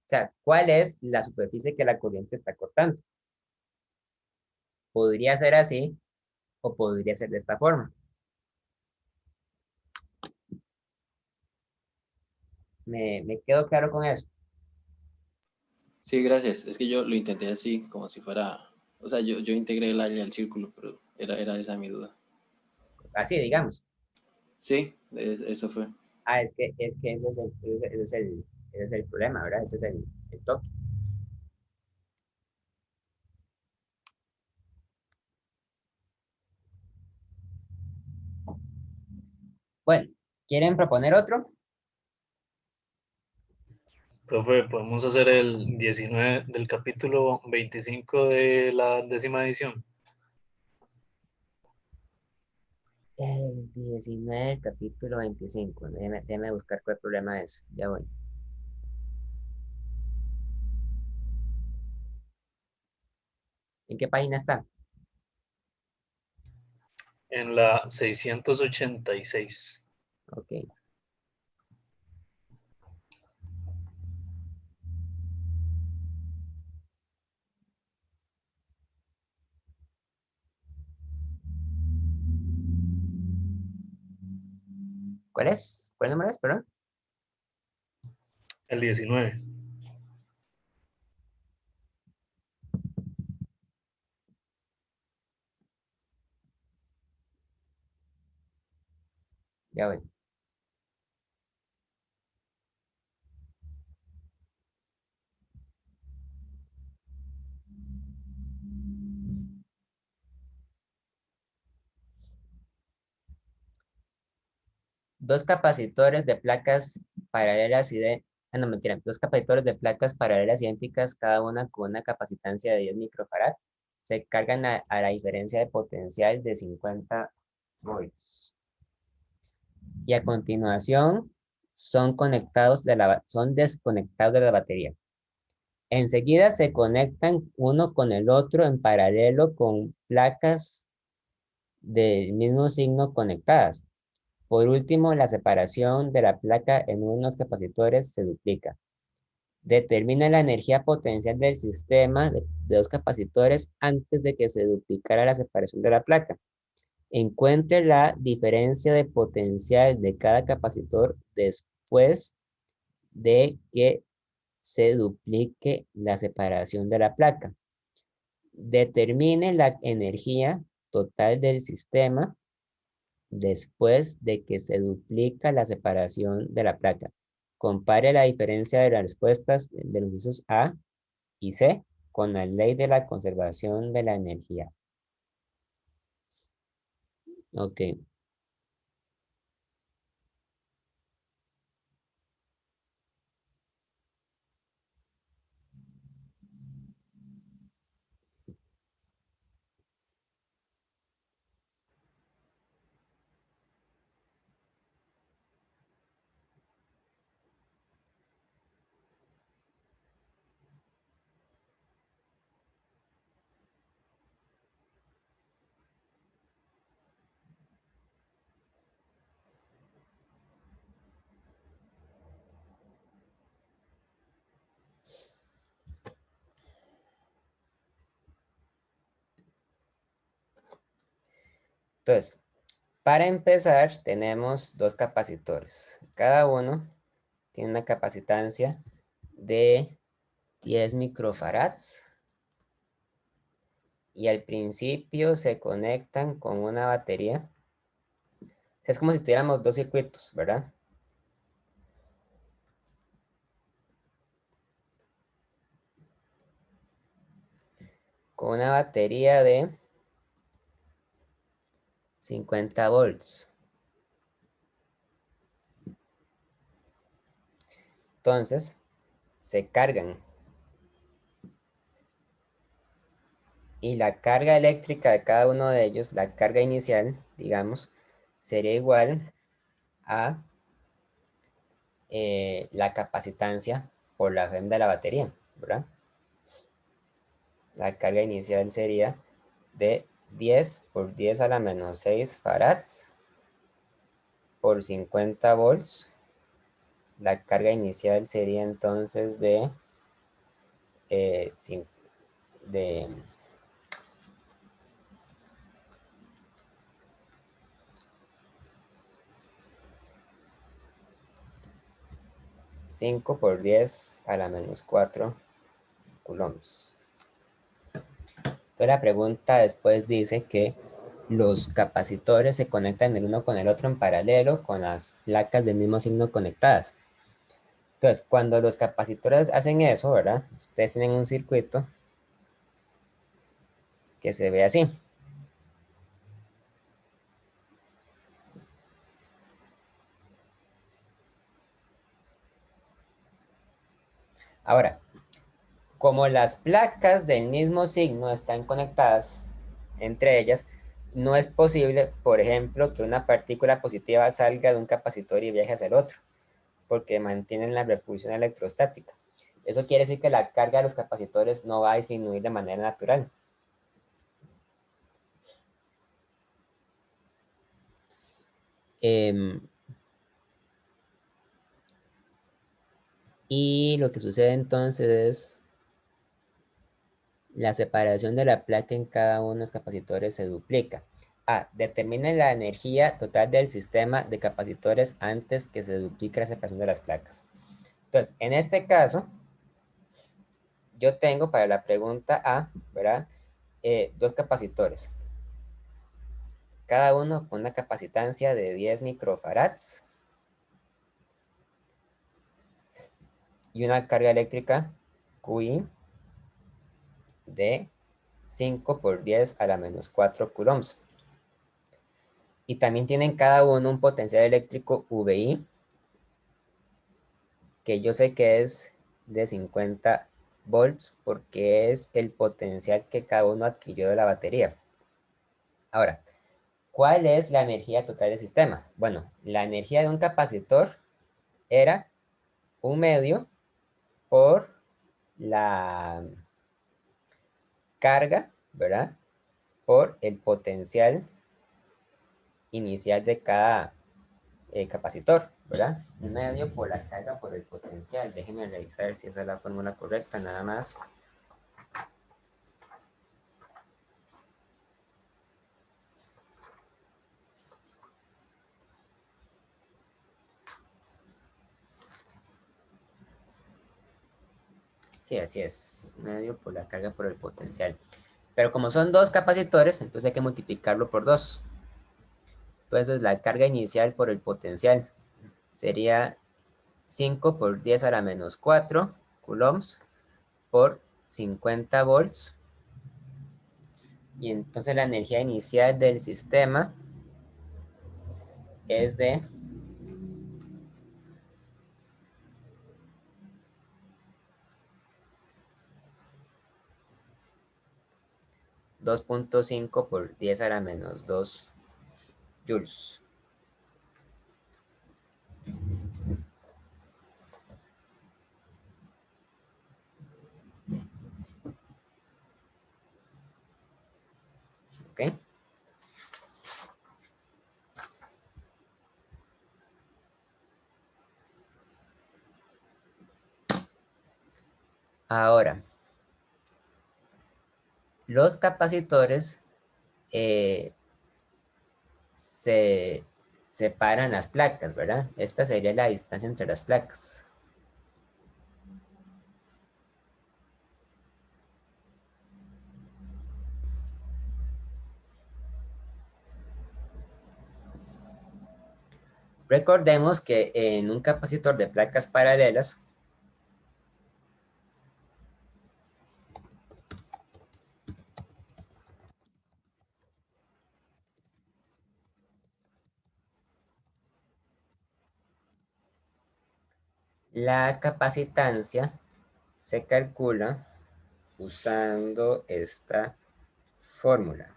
O sea, cuál es la superficie que la corriente está cortando. Podría ser así o podría ser de esta forma. Me quedo claro con eso. sí, gracias. Es que yo lo intenté así, como si fuera, o sea, yo integré el área al círculo, pero era esa mi duda. Así, digamos. Sí, eso fue. Ah, es que ese es el problema, ¿verdad? Ese es el toque. Bueno, ¿quieren proponer otro? Profe, podemos hacer el 19 del capítulo 25 de la 10ª edición. El 19 del capítulo 25. Déjeme buscar cuál problema es. Ya voy. ¿En qué página está? En la 686. Ok. ¿Cuál es? ¿Cuál número es? Perdón. El 19. Ya voy. Dos capacitores de placas paralelas no, mentira, dos capacitores de placas paralelas idénticas, cada una con una capacitancia de 10 microfarads, se cargan a la diferencia de potencial de 50 volts. Y a continuación son desconectados de la batería. Enseguida se conectan uno con el otro en paralelo con placas del mismo signo conectadas. Por último, la separación de la placa en unos capacitores se duplica. Determina la energía potencial del sistema de dos capacitores antes de que se duplicara la separación de la placa. Encuentre la diferencia de potencial de cada capacitor después de que se duplique la separación de la placa. Determine la energía total del sistema después de que se duplica la separación de la placa. Compare la diferencia de las respuestas de los incisos A y C con la ley de la conservación de la energía. Ok. Entonces, para empezar, tenemos dos capacitores. Cada uno tiene una capacitancia de 10 microfarads. Y al principio se conectan con una batería. Es como si tuviéramos dos circuitos, ¿verdad? Con una batería de 50 volts. Entonces, se cargan. Y la carga eléctrica de cada uno de ellos, la carga inicial, digamos, sería igual a la capacitancia por la agenda de la batería, ¿verdad? La carga inicial sería de 10 por 10 a la menos 6 farads por 50 volts. La carga inicial sería entonces de 5 por 10 a la menos 4 coulombs. Entonces la pregunta después dice que los capacitores se conectan el uno con el otro en paralelo con las placas del mismo signo conectadas. Entonces, cuando los capacitores hacen eso, ¿verdad? Ustedes tienen un circuito que se ve así. Ahora, como las placas del mismo signo están conectadas entre ellas, no es posible, por ejemplo, que una partícula positiva salga de un capacitor y viaje hacia el otro, porque mantienen la repulsión electrostática. Eso quiere decir que la carga de los capacitores no va a disminuir de manera natural. Y lo que sucede entonces es la separación de la placa en cada uno de los capacitores se duplica. A. Determine la energía total del sistema de capacitores antes que se duplique la separación de las placas. Entonces, en este caso, yo tengo para la pregunta A, ¿verdad? Dos capacitores. cada uno con una capacitancia de 10 microfarads y una carga eléctrica QI de 5 por 10 a la menos 4 coulombs. Y también tienen cada uno un potencial eléctrico VI, que yo sé que es de 50 volts porque es el potencial que cada uno adquirió de la batería. Ahora, ¿cuál es la energía total del sistema? Bueno, la energía de un capacitor era 1/2 por la carga, ¿verdad? Por el potencial inicial de cada capacitor, ¿verdad? 1/2 por la carga por el potencial. Déjenme revisar si esa es la fórmula correcta, nada más. Sí, así es. 1/2 por la carga por el potencial. Pero como son dos capacitores, entonces hay que multiplicarlo por 2. Entonces la carga inicial por el potencial sería 5 por 10 a la menos 4 coulombs por 50 volts. Y entonces la energía inicial del sistema es de 2.5 por 10 a la menos 2 joules. ¿Ok? Ahora, los capacitores se separan las placas, ¿verdad? Esta sería la distancia entre las placas. Recordemos que en un capacitor de placas paralelas, la capacitancia se calcula usando esta fórmula.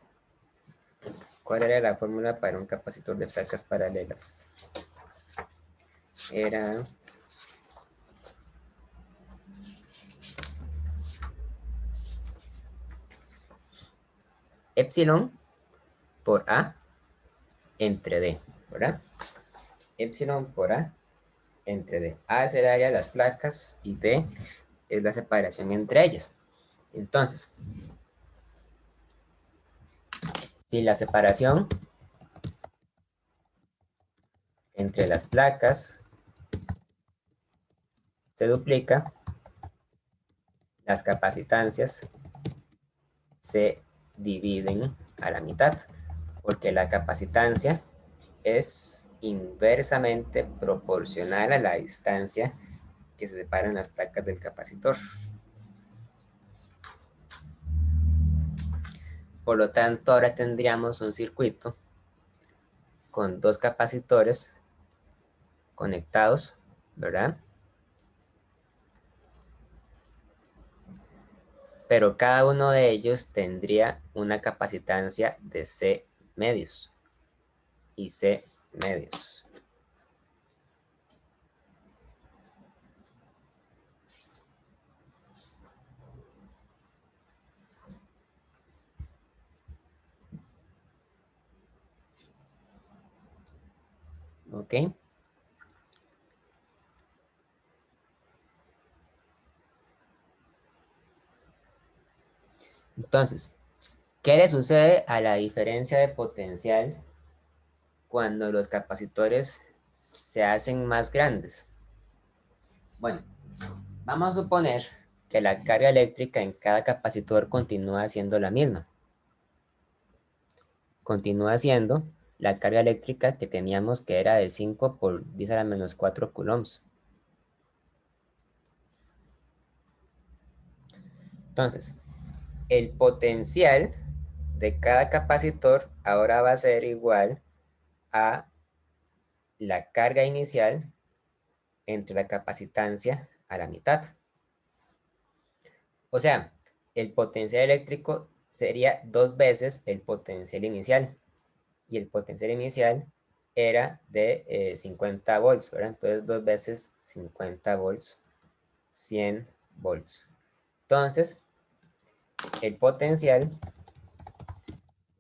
¿Cuál era la fórmula para un capacitor de placas paralelas? Era epsilon por A entre D, ¿verdad? Epsilon por A entre D. A es el área de las placas y D es la separación entre ellas. Entonces, si la separación entre las placas se duplica, las capacitancias se dividen a la mitad, porque la capacitancia es inversamente proporcional a la distancia que se separan las placas del capacitor. Por lo tanto, ahora tendríamos un circuito con dos capacitores conectados, ¿verdad? Pero cada uno de ellos tendría una capacitancia de C medios y C medios. ¿Ok? Entonces, ¿qué le sucede a la diferencia de potencial cuando los capacitores se hacen más grandes? Bueno, vamos a suponer que la carga eléctrica en cada capacitor continúa siendo la misma. Continúa siendo la carga eléctrica que teníamos, que era de 5 por 10 a la menos 4 coulombs. Entonces, el potencial de cada capacitor ahora va a ser igual a la carga inicial entre la capacitancia a la mitad. O sea, el potencial eléctrico sería 2 veces el potencial inicial. Y el potencial inicial era de 50 volts, ¿verdad? Entonces 2 veces 50 volts, 100 volts. Entonces, el potencial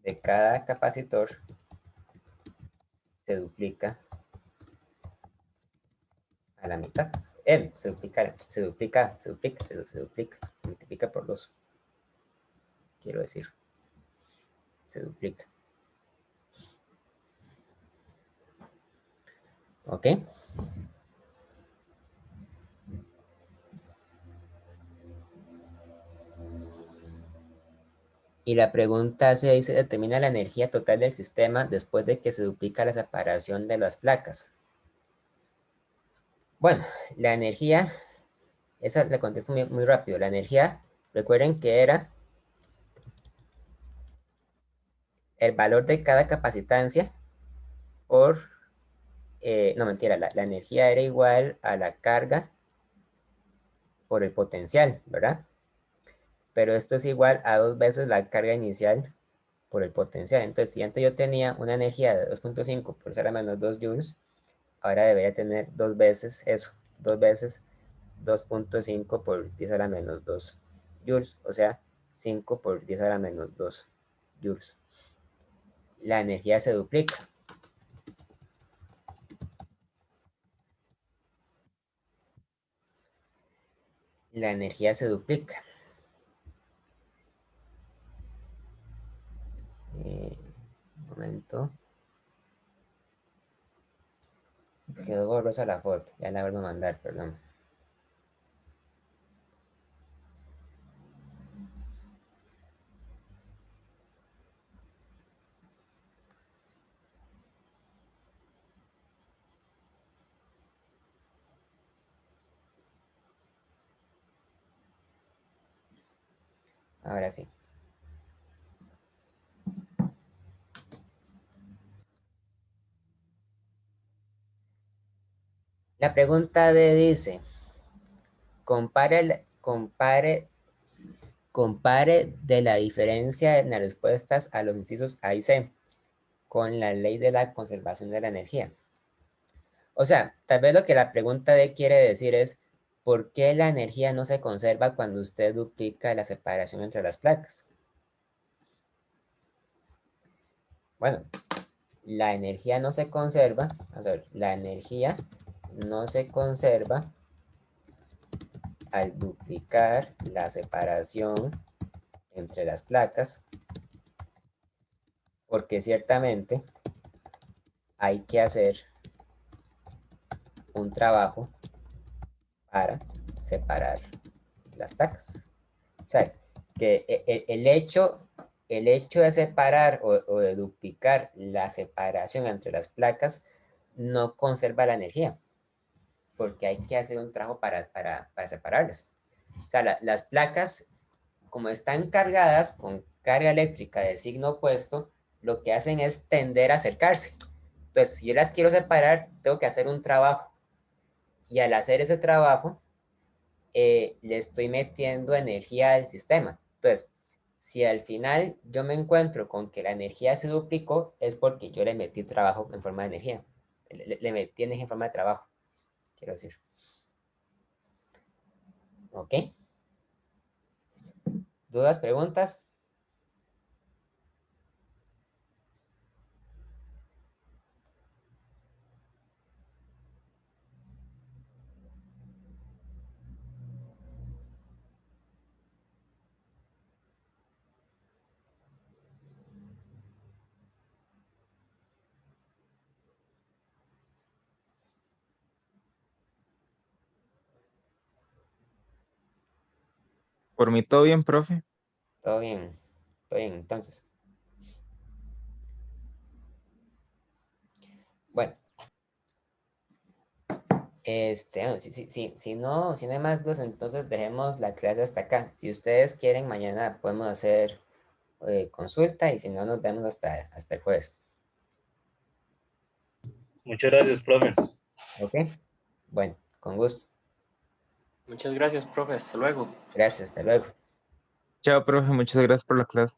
de cada capacitor se duplica a la mitad. Se duplica, se multiplica por 2. Quiero decir, se duplica. ¿Ok? Y la pregunta se dice, determina la energía total del sistema después de que se duplica la separación de las placas. Bueno, la energía, esa le contesto muy rápido. La energía, recuerden que era el valor de cada capacitancia por, no mentira, la energía era igual a la carga por el potencial, ¿verdad? Pero esto es igual a 2 veces la carga inicial por el potencial. Entonces, si antes yo tenía una energía de 2.5 por 10 a la menos 2 joules, ahora debería tener 2 veces eso, 2 veces 2.5 por 10 a la menos 2 joules, o sea, 5 por 10 a la menos 2 joules. La energía se duplica. La energía se duplica. Un momento. Quedó borrosa la foto. Ya la vuelvo a mandar, perdón. Ahora sí. La pregunta D dice, compare de la diferencia en las respuestas a los incisos A y C con la ley de la conservación de la energía. O sea, tal vez lo que la pregunta D quiere decir es, ¿por qué la energía no se conserva cuando usted duplica la separación entre las placas? Bueno, la energía no se conserva, vamos a ver, la energía no se conserva al duplicar la separación entre las placas, porque ciertamente hay que hacer un trabajo para separar las placas. O sea, que el hecho de separar o de duplicar la separación entre las placas no conserva la energía, porque hay que hacer un trabajo para separarlas. O sea, las placas, como están cargadas con carga eléctrica de signo opuesto, lo que hacen es tender a acercarse. Entonces, si yo las quiero separar, tengo que hacer un trabajo. Y al hacer ese trabajo, le estoy metiendo energía al sistema. Entonces, si al final yo me encuentro con que la energía se duplicó, es porque yo le metí trabajo en forma de energía. Le metí energía en forma de trabajo, quiero decir. ¿Ok? ¿Dudas, preguntas? Por mí todo bien, profe. Todo bien. Todo bien, entonces. Bueno. Bueno, si no hay más dudas, entonces dejemos la clase hasta acá. Si ustedes quieren, mañana podemos hacer consulta y si no, nos vemos hasta el jueves. Muchas gracias, profe. ¿Ok? Bueno, con gusto. Muchas gracias, profe. Hasta luego. Gracias, hasta luego. Chao, profe, muchas gracias por la clase.